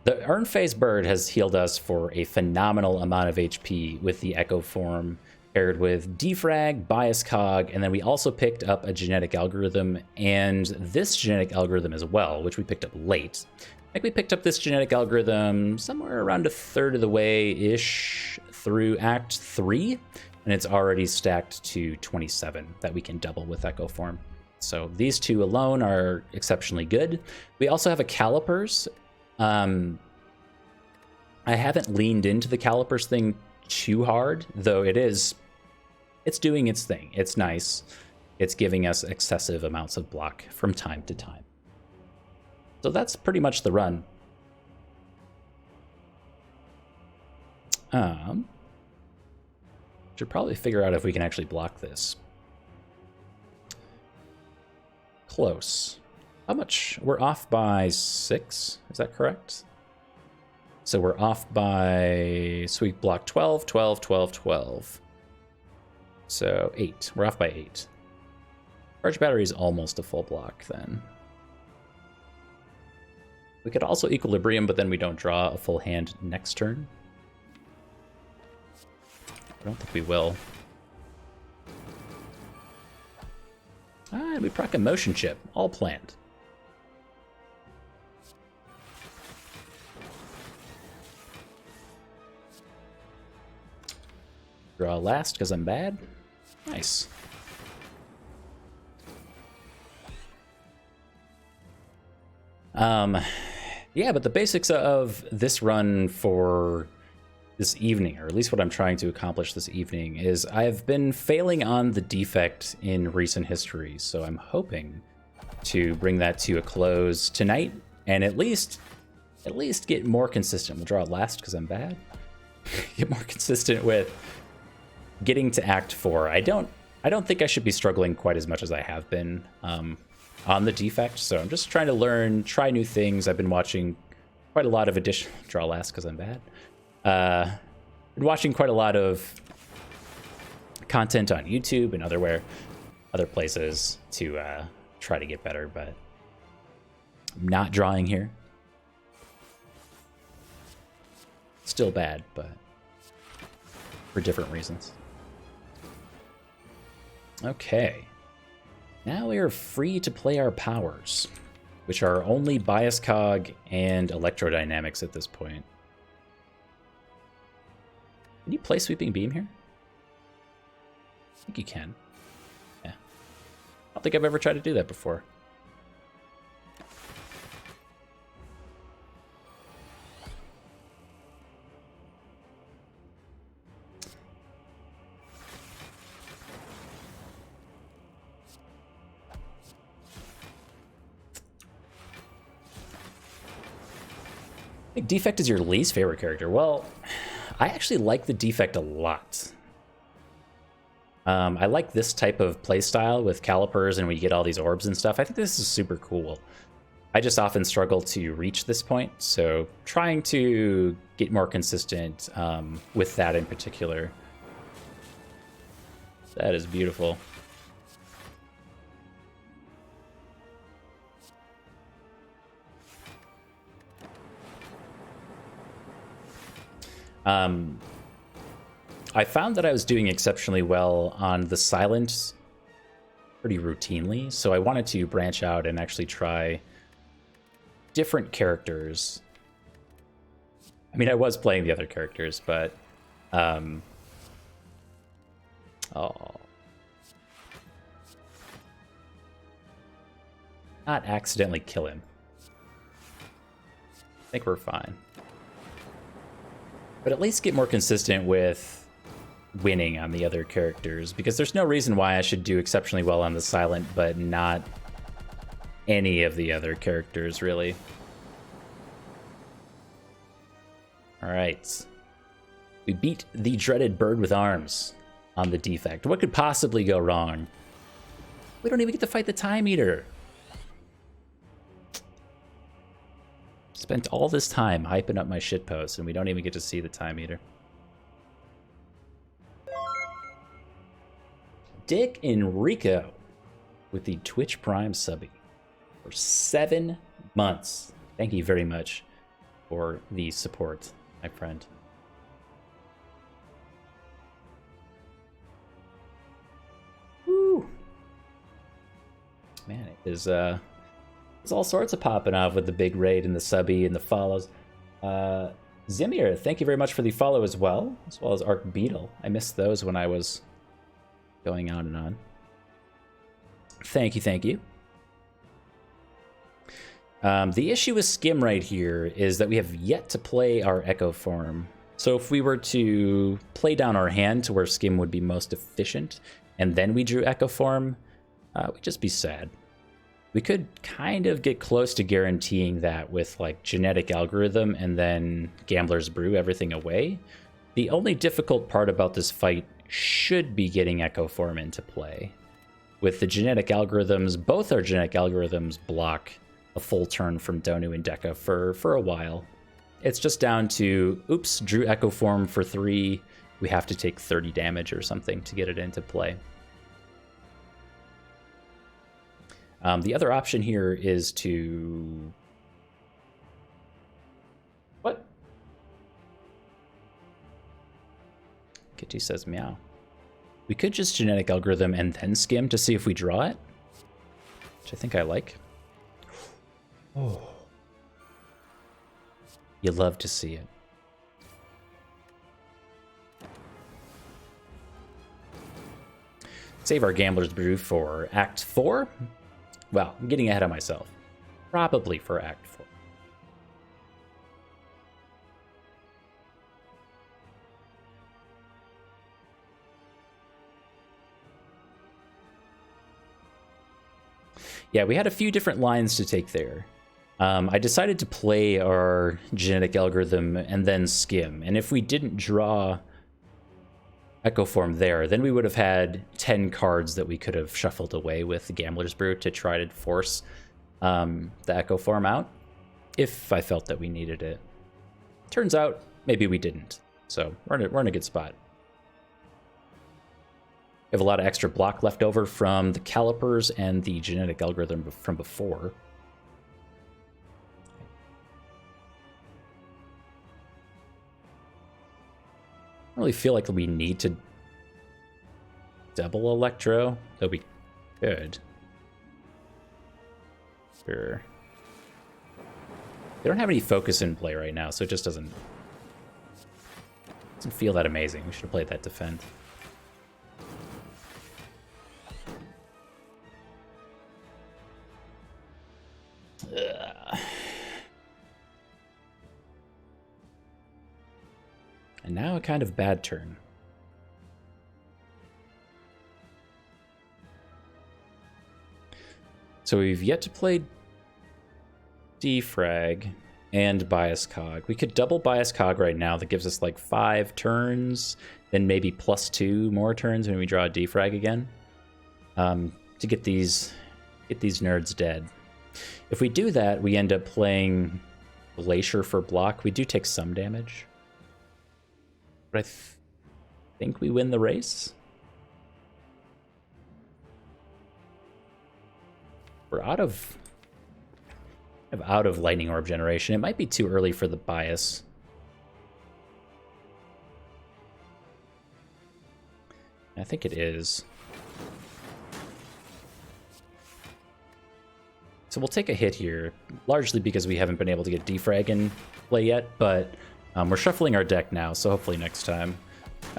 The urn-faced bird has healed us for a phenomenal amount of HP with the echo form, paired with defrag, bias cog, and then we also picked up a genetic algorithm and this genetic algorithm as well, which we picked up late. I think we picked up this genetic algorithm somewhere around a third of the way-ish through Act 3, and it's already stacked to 27 that we can double with echo form. So these two alone are exceptionally good. We also have a calipers. I haven't leaned into the calipers thing too hard, though it's doing its thing. It's nice. It's giving us excessive amounts of block from time to time. So that's pretty much the run. Should probably figure out if we can actually block this. Close. How much? We're off by 6, is that correct? So we're off by, so we block 12, 12, 12, 12. So 8, we're off by 8. Charge battery is almost a full block then. We could also equilibrium, but then we don't draw a full hand next turn. don't think we will. Ah, we proc a motion chip. All planned. Draw last because I'm bad. Nice. Yeah, but the basics of this run for this evening, or at least what I'm trying to accomplish this evening, is I've been failing on the defect in recent history, so I'm hoping to bring that to a close tonight, and at least get more consistent. We'll draw it last because I'm bad. Get more consistent with getting to Act 4. I don't think I should be struggling quite as much as I have been on the defect, so I'm just trying to learn, try new things. I've been watching quite a lot of additional... Draw last because I'm bad. Been watching quite a lot of content on YouTube and other places to try to get better, but I'm not drawing here. Still bad, but for different reasons. Okay. Now we are free to play our powers, which are only bias cog and electrodynamics at this point. Can you play Sweeping Beam here? I think you can. Yeah. I don't think I've ever tried to do that before. I think Defect is your least favorite character. Well, I actually like the Defect a lot. I like this type of playstyle with calipers and we get all these orbs and stuff. I think this is super cool. I just often struggle to reach this point, so trying to get more consistent with that in particular. That is beautiful. I found that I was doing exceptionally well on the silent pretty routinely, so I wanted to branch out and actually try different characters. I mean, I was playing the other characters, but oh, not accidentally kill him. I think we're fine. But at least get more consistent with winning on the other characters, because there's no reason why I should do exceptionally well on the silent, but not any of the other characters, really. All right. We beat the dreaded bird with arms on the defect. What could possibly go wrong? We don't even get to fight the Time Eater. Spent all this time hyping up my shitpost, and we don't even get to see the Time Eater. Dick Enrico with the Twitch Prime subby for 7 months. Thank you very much for the support, my friend. Woo! Man, it is there's all sorts of popping off with the big raid and the subby and the follows. Zimir, thank you very much for the follow as well as Arc Beetle. I missed those when I was going on and on. Thank you, thank you. The issue with Skim right here is that we have yet to play our Echo form. So if we were to play down our hand to where Skim would be most efficient, and then we drew Echo form, we'd just be sad. We could kind of get close to guaranteeing that with like Genetic Algorithm and then Gambler's Brew everything away. The only difficult part about this fight should be getting Echo form into play. With the Genetic Algorithms, both our Genetic Algorithms block a full turn from Donu and Deca for a while. It's just down to, oops, drew Echo form for 3. We have to take 30 damage or something to get it into play. The other option here is to... What? Kitty says meow. We could just genetic algorithm and then skim to see if we draw it, which I think I like. Oh. You love to see it. Save our Gambler's Brew for Act 4. Well, I'm getting ahead of myself. Probably for Act 4. Yeah, we had a few different lines to take there. I decided to play our genetic algorithm and then skim. And if we didn't draw Echo Form there, then we would have had 10 cards that we could have shuffled away with the Gambler's Brew to try to force the Echo Form out, if I felt that we needed it. Turns out, maybe we didn't. So we're in a good spot. We have a lot of extra block left over from the calipers and the genetic algorithm from before. I don't really feel like we need to double Electro, though we could. Sure. They don't have any focus in play right now, so it just doesn't feel that amazing. We should have played that Defend. And now a kind of bad turn. So we've yet to play Defrag and Bias Cog. We could double Bias Cog right now. That gives us like 5 turns, then maybe +2 more turns when we draw a Defrag again, to get these nerds dead. If we do that, we end up playing Glacier for block. We do take some damage. But I think we win the race. We're out of Lightning Orb generation. It might be too early for the bias. I think it is. So we'll take a hit here, largely because we haven't been able to get Defrag in play yet, but we're shuffling our deck now, so hopefully next time.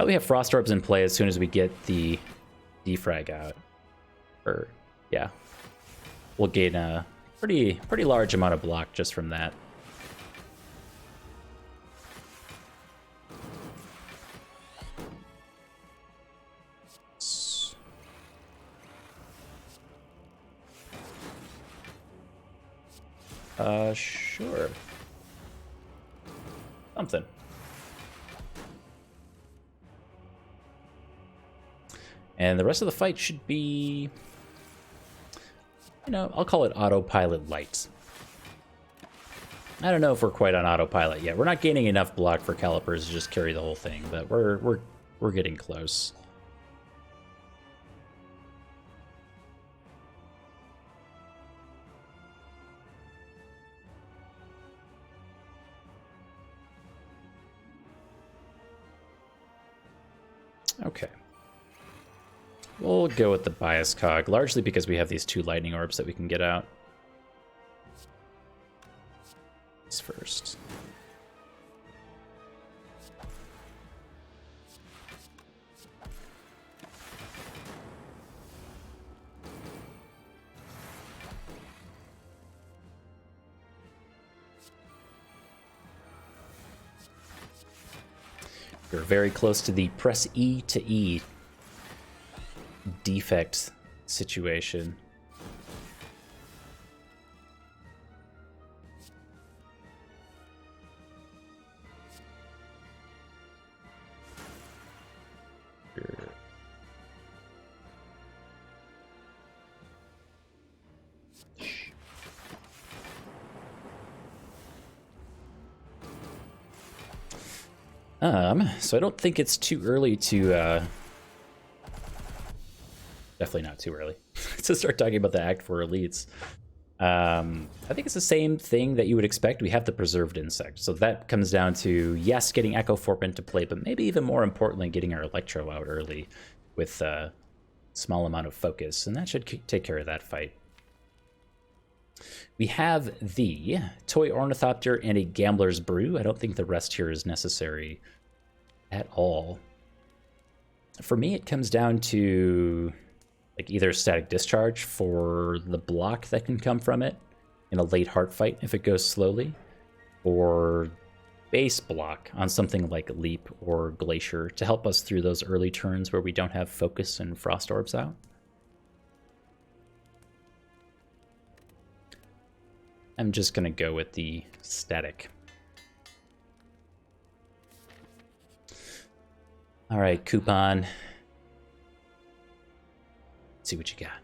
We have Frost Orbs in play as soon as we get the Defrag out. Or, yeah. We'll gain a pretty large amount of block just from that. Sure. Something. And the rest of the fight should be, you know, I'll call it autopilot light. I don't know if we're quite on autopilot yet. We're not gaining enough block for calipers to just carry the whole thing, but we're getting close. Okay. We'll go with the Bias Cog, largely because we have these 2 Lightning Orbs that we can get out. This first. We're very close to the press E to E defect situation. So I don't think it's too early to, definitely not too early, to start talking about the Act 4 elites. I think it's the same thing that you would expect. We have the preserved insect. So that comes down to, yes, getting Echo Form into play, but maybe even more importantly, getting our Electro out early with a small amount of focus. And that should take care of that fight. We have the Toy Ornithopter and a Gambler's Brew. I don't think the rest here is necessary at all. For me, it comes down to like either Static Discharge for the block that can come from it in a late heart fight if it goes slowly, or base block on something like Leap or Glacier to help us through those early turns where we don't have Focus and Frost Orbs out. I'm just going to go with the Static. All right, Coupon. See what you got.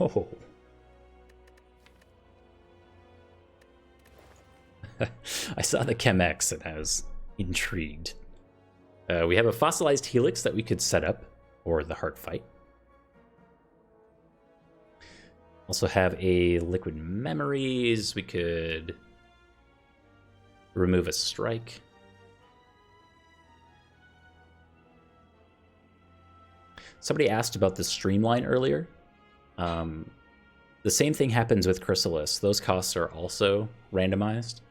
Oh. I saw the Chemex and I was intrigued. We have a fossilized Helix that we could set up for the heart fight. Also have a Liquid Memories. We could remove a strike. Somebody asked about the Streamline earlier. The same thing happens with Chrysalis. Those costs are also randomized.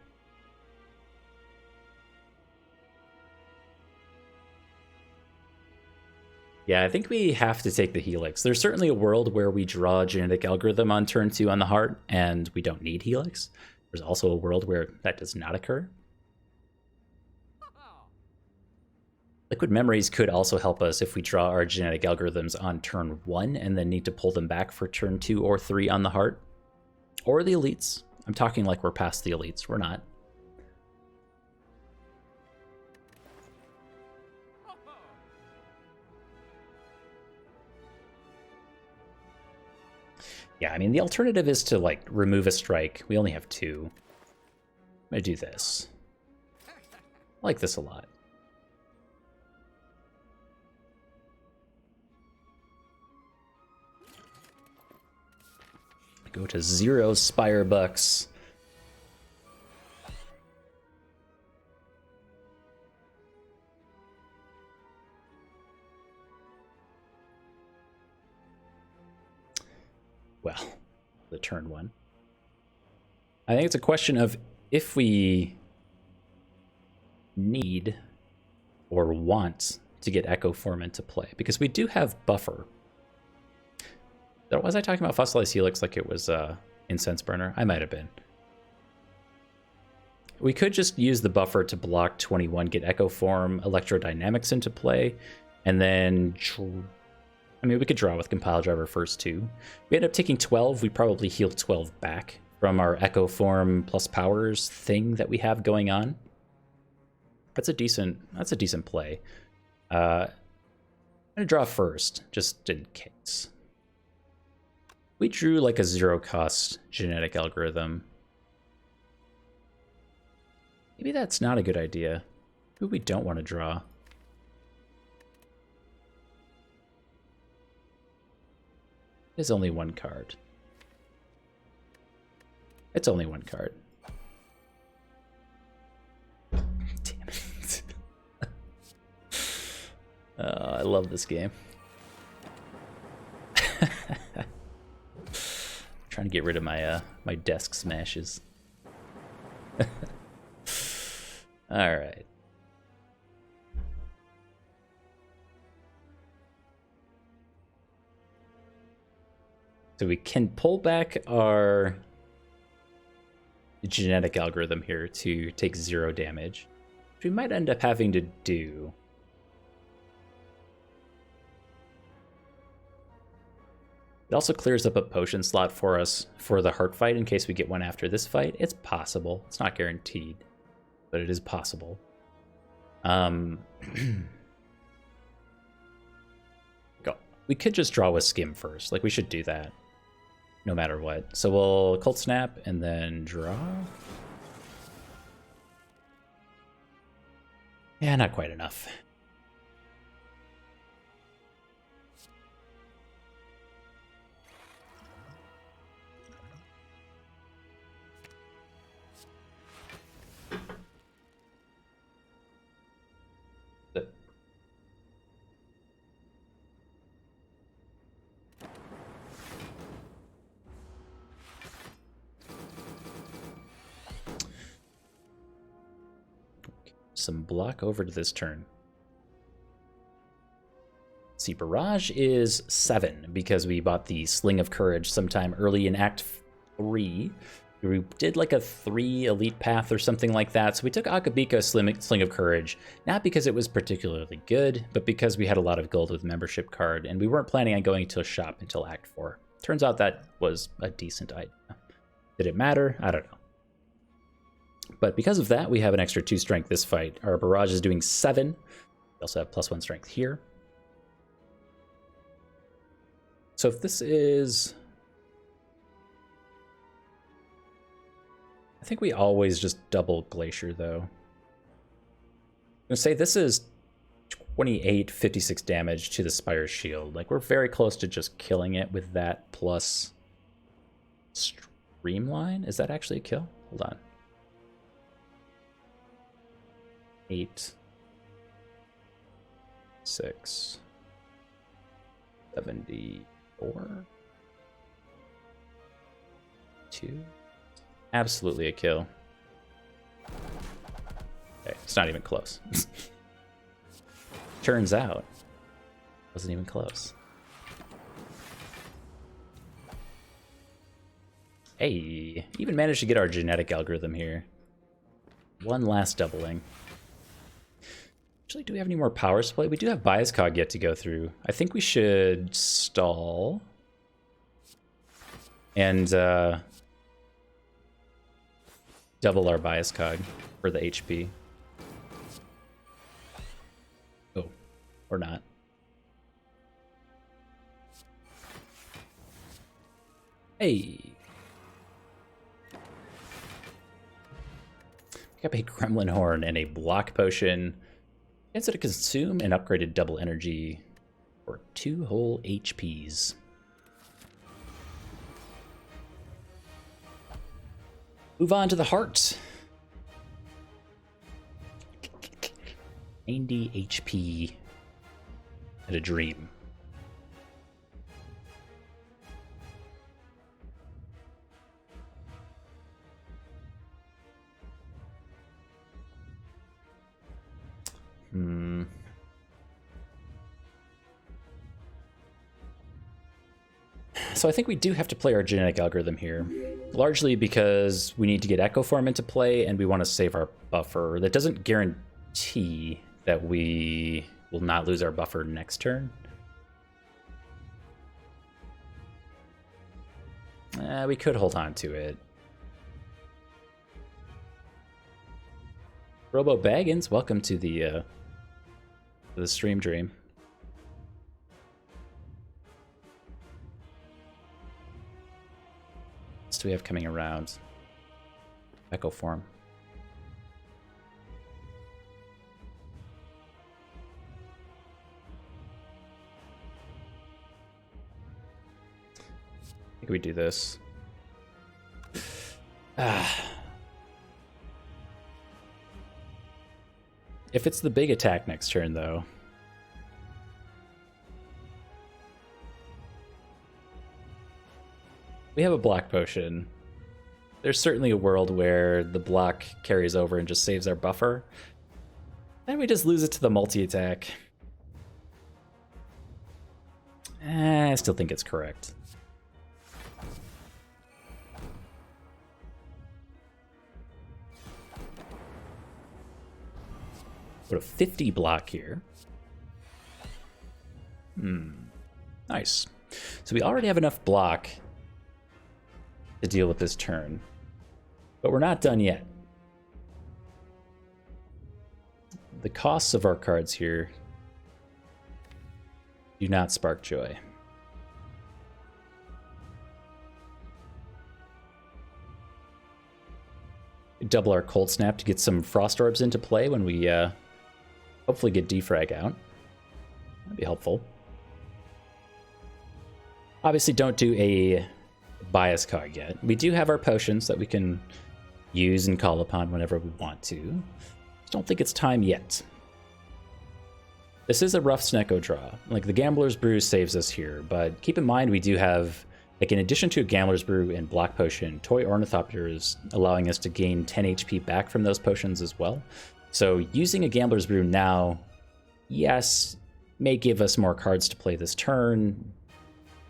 Yeah, I think we have to take the Helix. There's certainly a world where we draw a genetic algorithm on turn 2 on the heart and we don't need Helix. There's also a world where that does not occur. Liquid Memories could also help us if we draw our genetic algorithms on turn 1 and then need to pull them back for turn 2 or 3 on the heart. Or the elites. I'm talking like we're past the elites. We're not. Yeah, I mean, the alternative is to, like, remove a strike. We only have 2. I'm gonna do this. I like this a lot. Go to 0 Spire bucks. Well, the turn 1. I think it's a question of if we need or want to get Echo Form into play, because we do have buffer. Was I talking about Fossilized Helix like it was Incense Burner? I might have been. We could just use the buffer to block 21, get Echo Form, Electrodynamics into play, and then... I mean, we could draw with Compile Driver first, too. If we end up taking 12, we probably heal 12 back from our Echo Form plus powers thing that we have going on. That's a decent play. I'm gonna draw first, just in case. We drew like a 0-cost genetic algorithm. Maybe that's not a good idea. Maybe we don't want to draw. It's only 1 card. It's only 1 card. Damn it. I love this game. Trying to get rid of my my desk smashes. All right. So we can pull back our genetic algorithm here to take 0 damage, which we might end up having to do. It also clears up a potion slot for us for the heart fight in case we get one after this fight. It's possible. It's not guaranteed, but it is possible. We could just draw with Skim first. Like, we should do that no matter what. So we'll Cult Snap and then draw. Yeah, not quite enough. some block over to this turn. See, Barrage is 7 because we bought the Sling of Courage sometime early in Act 3. We did like a 3 elite path or something like that, so we took Akabika Sling of Courage, not because it was particularly good, but because we had a lot of gold with membership card, and we weren't planning on going to a shop until Act 4. Turns out that was a decent idea. Did it matter? I don't know. But because of that, we have an extra 2 strength this fight. Our Barrage is doing 7. We also have +1 strength here. So if this is... I think we always just double Glacier, though. I'm going to say this is 28, 56 damage to the Spire's shield. Like, we're very close to just killing it with that plus Streamline. Is that actually a kill? Hold on. 8, 6, 74, 2. Absolutely a kill. Okay, it's not even close. Turns out, it wasn't even close. Hey, even managed to get our genetic algorithm here. One last doubling. Actually, do we have any more power supply? We do have bias cog yet to go through. I think we should stall and double our bias cog for the HP. Oh, or not. Hey. Pick up a Gremlin Horn and a block potion. Chance to consume and upgraded double energy for 2 whole HPs. Move on to the heart. 90 HP and a dream. So I think we do have to play our genetic algorithm here, largely because we need to get Echo Form into play and we want to save our buffer. That doesn't guarantee that we will not lose our buffer next turn. We could hold on to it. Robo Baggins, welcome to the stream dream. What do we have coming around? Echo Form. I think we do this. If it's the big attack next turn, though. We have a block potion. There's certainly a world where the block carries over and just saves our buffer. Then we just lose it to the multi-attack. I still think it's correct. Put a 50 block here. Nice. So we already have enough block to deal with this turn. But we're not done yet. The costs of our cards here do not spark joy. Double our Cold Snap to get some Frost Orbs into play when we hopefully get Defrag out. That'd be helpful. Obviously don't do a bias cog yet. We do have our potions that we can use and call upon whenever we want to. Just don't think it's time yet. This is a rough Snecko draw. Like, the Gambler's Brew saves us here, but keep in mind we do have, like, in addition to a Gambler's Brew and Block Potion, Toy Ornithopter is allowing us to gain 10 HP back from those potions as well. So using a Gambler's Brew now, yes, may give us more cards to play this turn,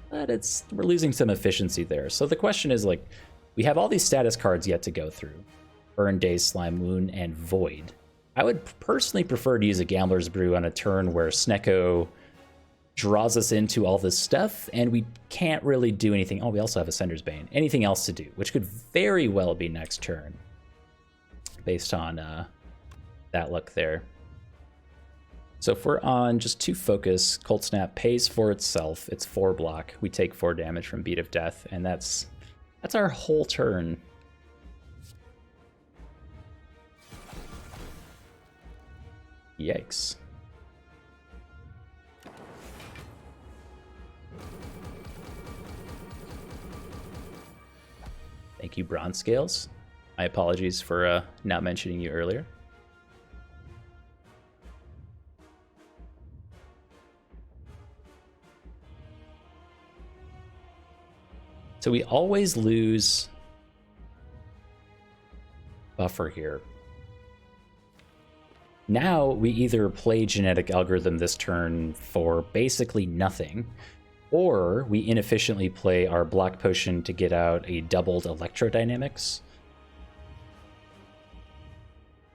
but we're losing some efficiency there. So the question is, like, we have all these status cards yet to go through. Burn, Daze, Slime, Wound, and Void. I would personally prefer to use a Gambler's Brew on a turn where Snecko draws us into all this stuff, and we can't really do anything. Oh, we also have Ascender's Bane. Anything else to do, which could very well be next turn, based on that luck there. So if we're on just 2 focus, Cold Snap pays for itself. It's 4 block. We take 4 damage from Beat of Death, and that's our whole turn. Yikes. Thank you, Bronze Scales. My apologies for not mentioning you earlier. So we always lose buffer here. Now we either play Genetic Algorithm this turn for basically nothing, or we inefficiently play our Block Potion to get out a doubled Electrodynamics.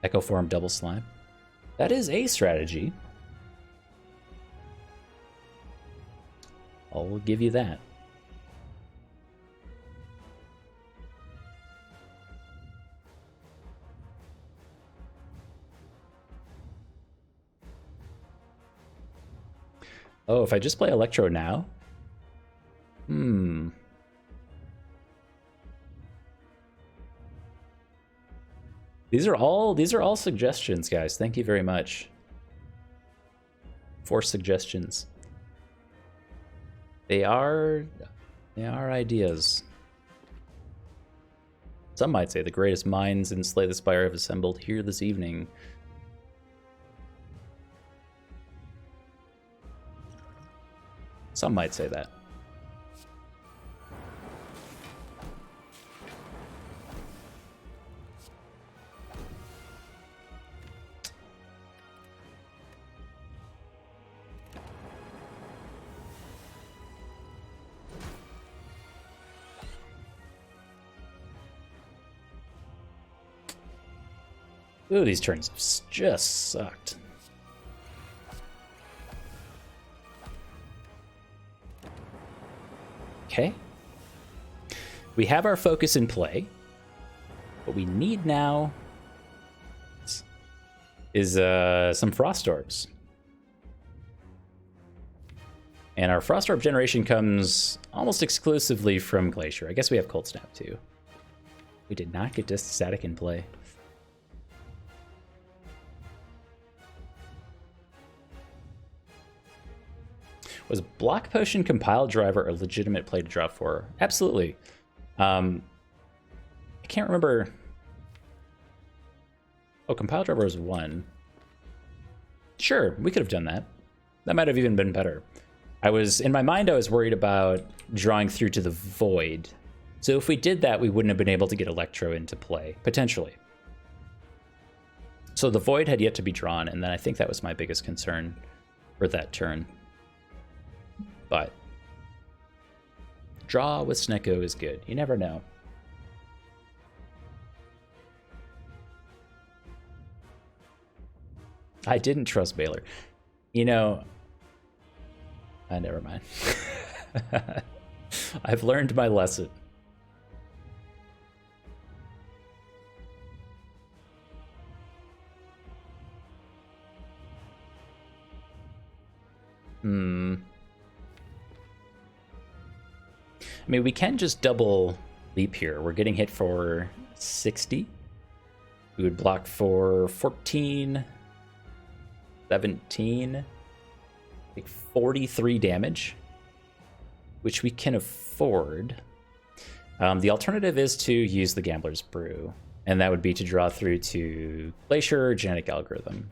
Echo Form, Double Slime. That is a strategy. I'll give you that. Oh, if I just play Electro now? These are all suggestions, guys. Thank you very much for suggestions. They are ideas. Some might say the greatest minds in Slay the Spire have assembled here this evening. Some might say that. Ooh, these turns just sucked. Okay. We have our focus in play. What we need now is some Frost Orbs. And our Frost Orb generation comes almost exclusively from Glacier. I guess we have Cold Snap too. We did not get Disc Static in play. Was Block Potion, Compile Driver a legitimate play to draw for? Absolutely. I can't remember. Oh, Compile Driver was 1. Sure, we could have done that. That might have even been better. In my mind, I was worried about drawing through to the Void. So if we did that, we wouldn't have been able to get Electro into play, potentially. So the Void had yet to be drawn, and then I think that was my biggest concern for that turn. But draw with Snecko is good. You never know. I didn't trust Baylor. You know, never mind. I've learned my lesson. I mean, we can just double leap here. We're getting hit for 60. We would block for 14, 17, like 43 damage, which we can afford. The alternative is to use the Gambler's Brew, and that would be to draw through to Glacier or Genetic Algorithm.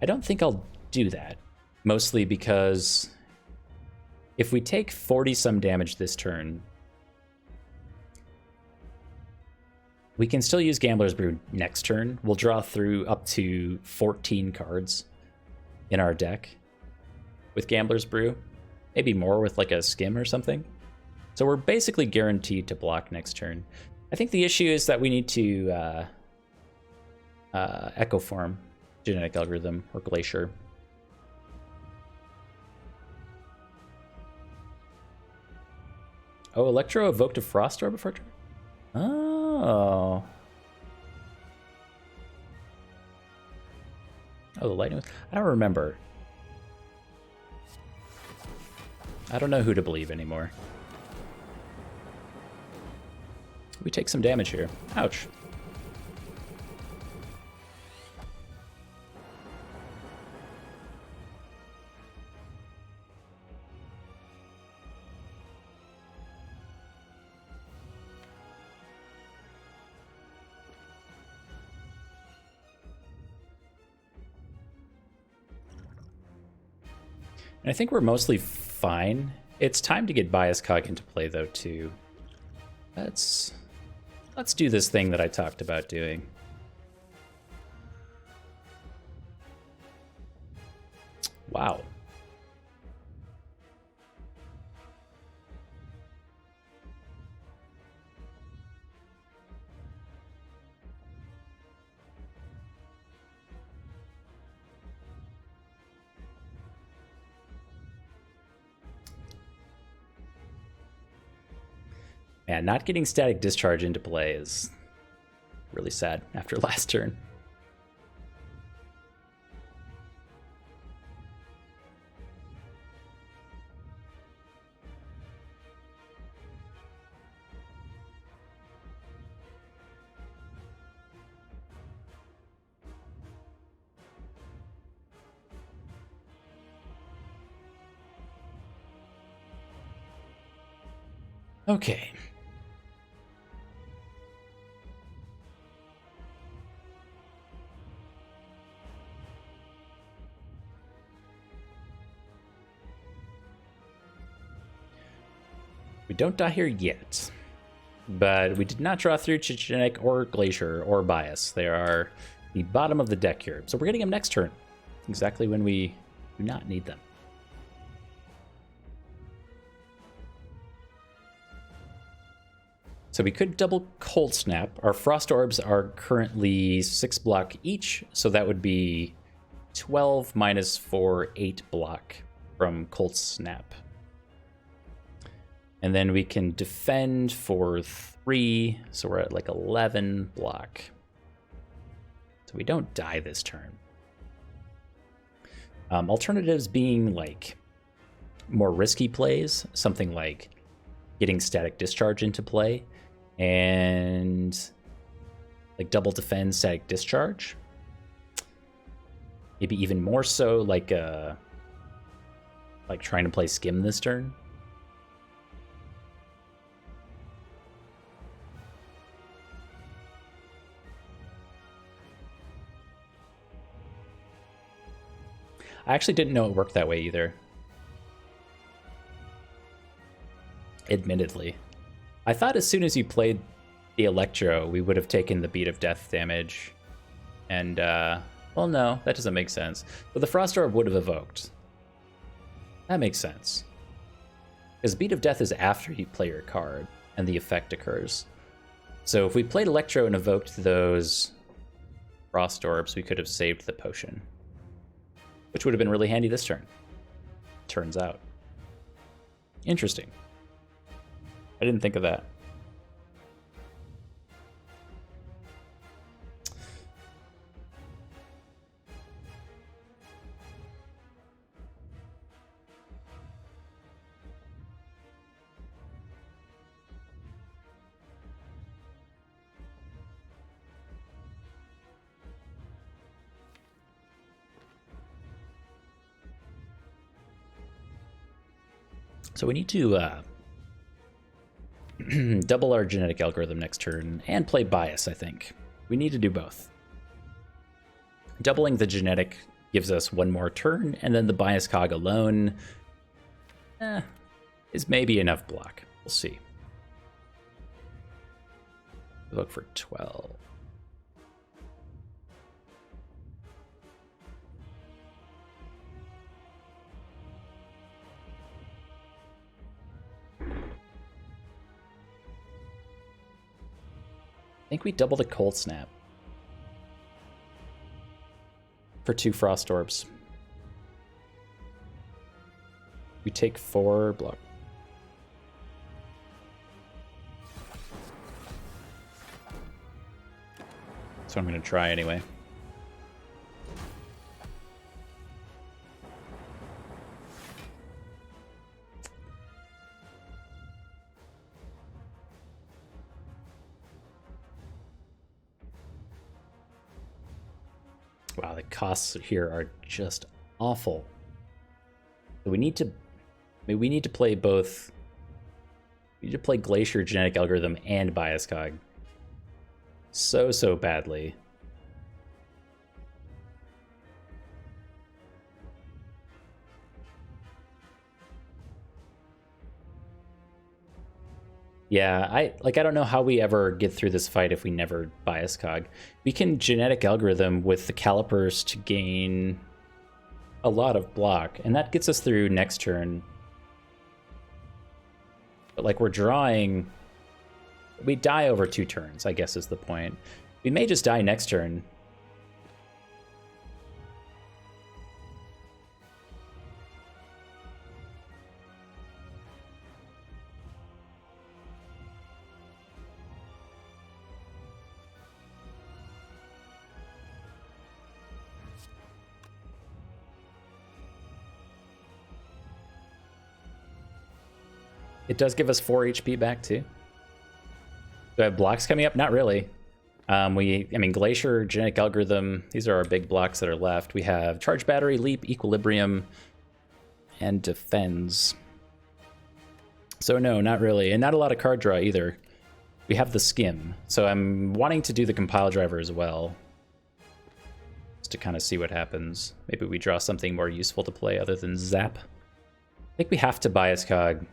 I don't think I'll do that, mostly because if we take 40 some damage this turn, We can still use Gambler's Brew next turn. We'll draw through up to 14 cards in our deck with Gambler's Brew. Maybe more with like a Skim or something. So we're basically guaranteed to block next turn. I think the issue is that we need to Echo Form, Genetic Algorithm, or Glacier. Oh, Electro evoked a Frost Orb before turn? Oh. Oh, the lightning. I don't remember. I don't know who to believe anymore. We take some damage here. Ouch. And I think we're mostly fine. It's time to get Bias Cog into play, though, too. Let's do this thing that I talked about doing. Wow. Man, not getting Static Discharge into play is really sad after last turn. Okay. We don't die here yet, but we did not draw through Genetic or Glacier or Bias. They are the bottom of the deck here. So we're getting them next turn, exactly when we do not need them. So we could double Cold Snap. Our Frost Orbs are currently 6 block each, so that would be 12 minus 4, 8 block from Cold Snap. And then we can defend for 3, so we're at like 11 block. So we don't die this turn. Alternatives being like more risky plays, something like getting Static Discharge into play, and like double defend Static Discharge. Maybe even more so like trying to play Skim this turn. I actually didn't know it worked that way either. Admittedly. I thought as soon as you played the Electro, we would have taken the Beat of Death damage. And, well, no, that doesn't make sense. But the Frost Orb would have evoked. That makes sense. Because Beat of Death is after you play your card, and the effect occurs. So if we played Electro and evoked those Frost Orbs, we could have saved the potion. Which would have been really handy this turn. Turns out. Interesting. I didn't think of that. So we need to double our Genetic Algorithm next turn and play Bias, I think. We need to do both. Doubling the Genetic gives us one more turn, and then the Bias Cog alone is maybe enough block. We'll see. Evoke for 12. I think we double the Cold Snap for 2 Frost Orbs. We take 4 block. So I'm going to try anyway. Wow, the costs here are just awful. We need to play both. We need to play Glacier, Genetic Algorithm, and Bias Cog so badly. Yeah, I don't know how we ever get through this fight if we never Bias Cog. We can Genetic Algorithm with the Calipers to gain a lot of block, and that gets us through next turn. But like, we're drawing, we die over 2 turns, I guess is the point. We may just die next turn. It does give us 4 HP back too. Do I have blocks coming up? Not really. I mean, Glacier, Genetic Algorithm, these are our big blocks that are left. We have Charge Battery, Leap, Equilibrium, and Defends. So no, not really. And not a lot of card draw either. We have the Skim. So I'm wanting to do the Compile Driver as well, just to kind of see what happens. Maybe we draw something more useful to play other than Zap. I think we have to Bias Cog.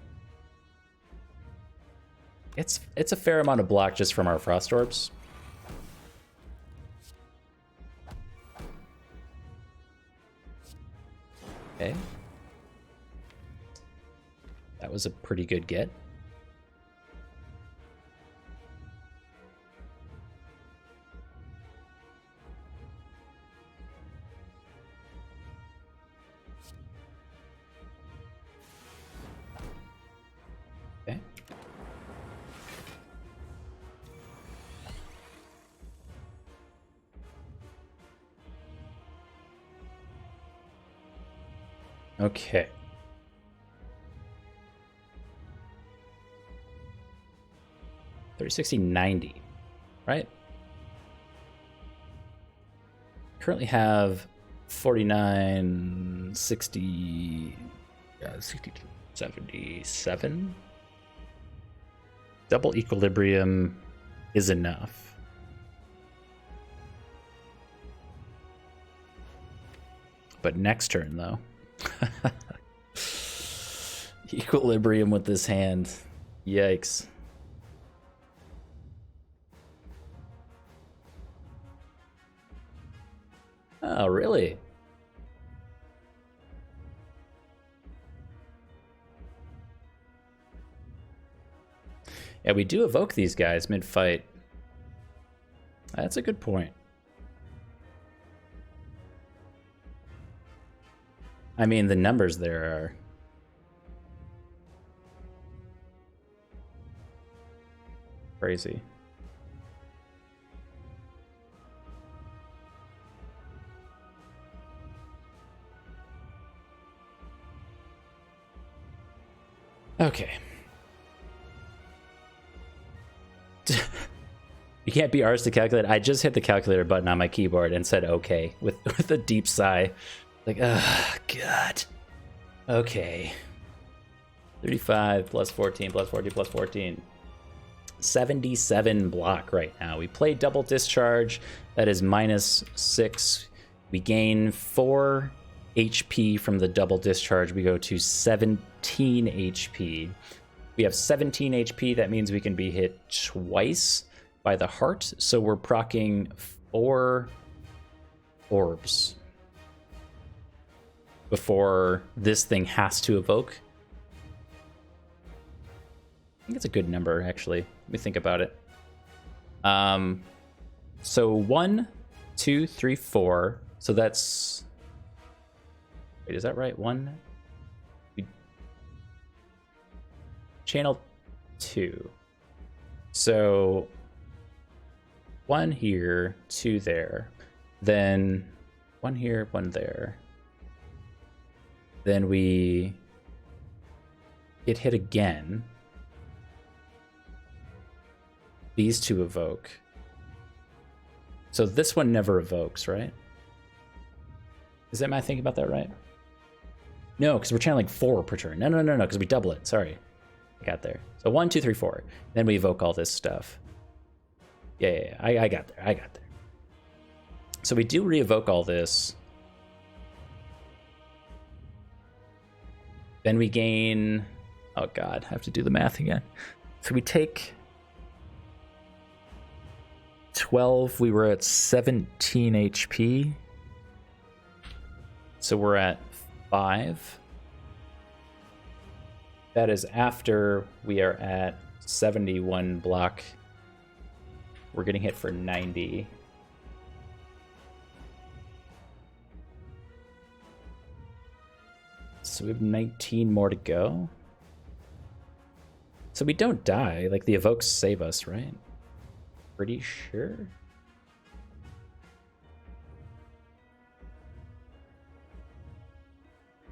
It's a fair amount of block just from our Frost Orbs. Okay. That was a pretty good get. Okay. Okay. $30, $60, $90, right? Currently have 49, 60, 62, 77. Double Equilibrium is enough. But next turn, though. Equilibrium with this hand. Yikes. Oh, really? Yeah, we do evoke these guys mid-fight. That's a good point. I mean, the numbers there are crazy. Okay. You can't be ours to calculate. I just hit the calculator button on my keyboard and said okay with a deep sigh. Like, oh, God. Okay. 35 plus 14 plus 14 plus 14. 77 block right now. We play double discharge. That is -6. We gain 4 HP from the double discharge. We go to 17 HP. We have 17 HP. That means we can be hit twice by the heart, so we're proccing 4 orbs before this thing has to evoke. I think it's a good number, actually. Let me think about it. So 1, 2, 3, 4. So that's... Wait, is that right? 1... Channel 2. So 1 here, 2 there. Then 1 here, 1 there. Then we get hit again. These 2 evoke. So this one never evokes, right? Am I thinking about that right? No, because we're channeling 4 per turn. No, because we double it. Sorry. I got there. So 1, 2, 3, 4. Then we evoke all this stuff. Yeah. I got there. So we do re-evoke all this. Then we gain... Oh god, I have to do the math again. So we take 12. We were at 17 HP. So we're at 5. That is after we are at 71 block. We're getting hit for 90. So we have 19 more to go. So we don't die. Like, the evokes save us, right? Pretty sure.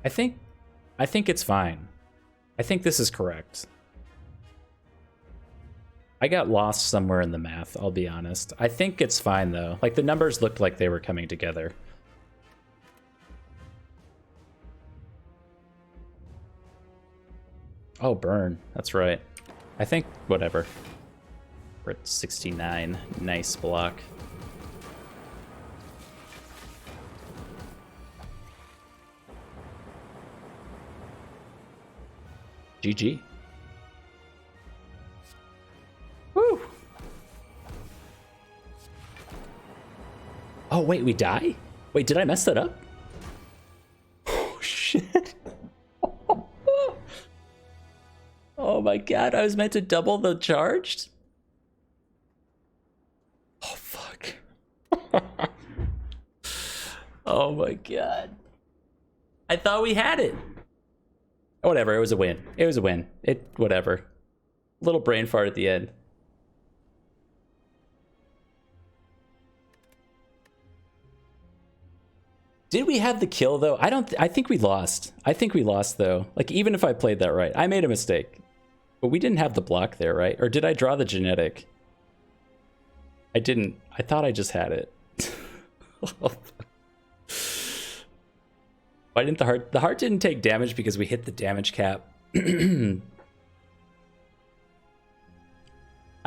I think it's fine. I think this is correct. I got lost somewhere in the math, I'll be honest. I think it's fine, though. Like, the numbers looked like they were coming together. Oh, burn. That's right. I think, whatever. We're at 69. Nice block. GG. Woo! Oh, wait, we die? Wait, did I mess that up? Oh, shit. Oh my god, I was meant to double the charged? Oh, fuck. Oh my god. I thought we had it. Whatever, it was a win. It was a win. Whatever. Little brain fart at the end. Did we have the kill, though? I think we lost. I think we lost, though. Like, even if I played that right. I made a mistake. But we didn't have the block there, right? Or did I draw the genetic? I didn't. I thought I just had it. Why didn't the heart... The heart didn't take damage because we hit the damage cap. I'd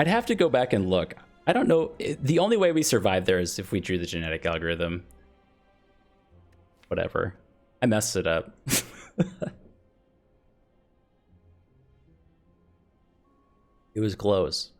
have to go back and look. I don't know. The only way we survived there is if we drew the genetic algorithm. Whatever. I messed it up. It was close.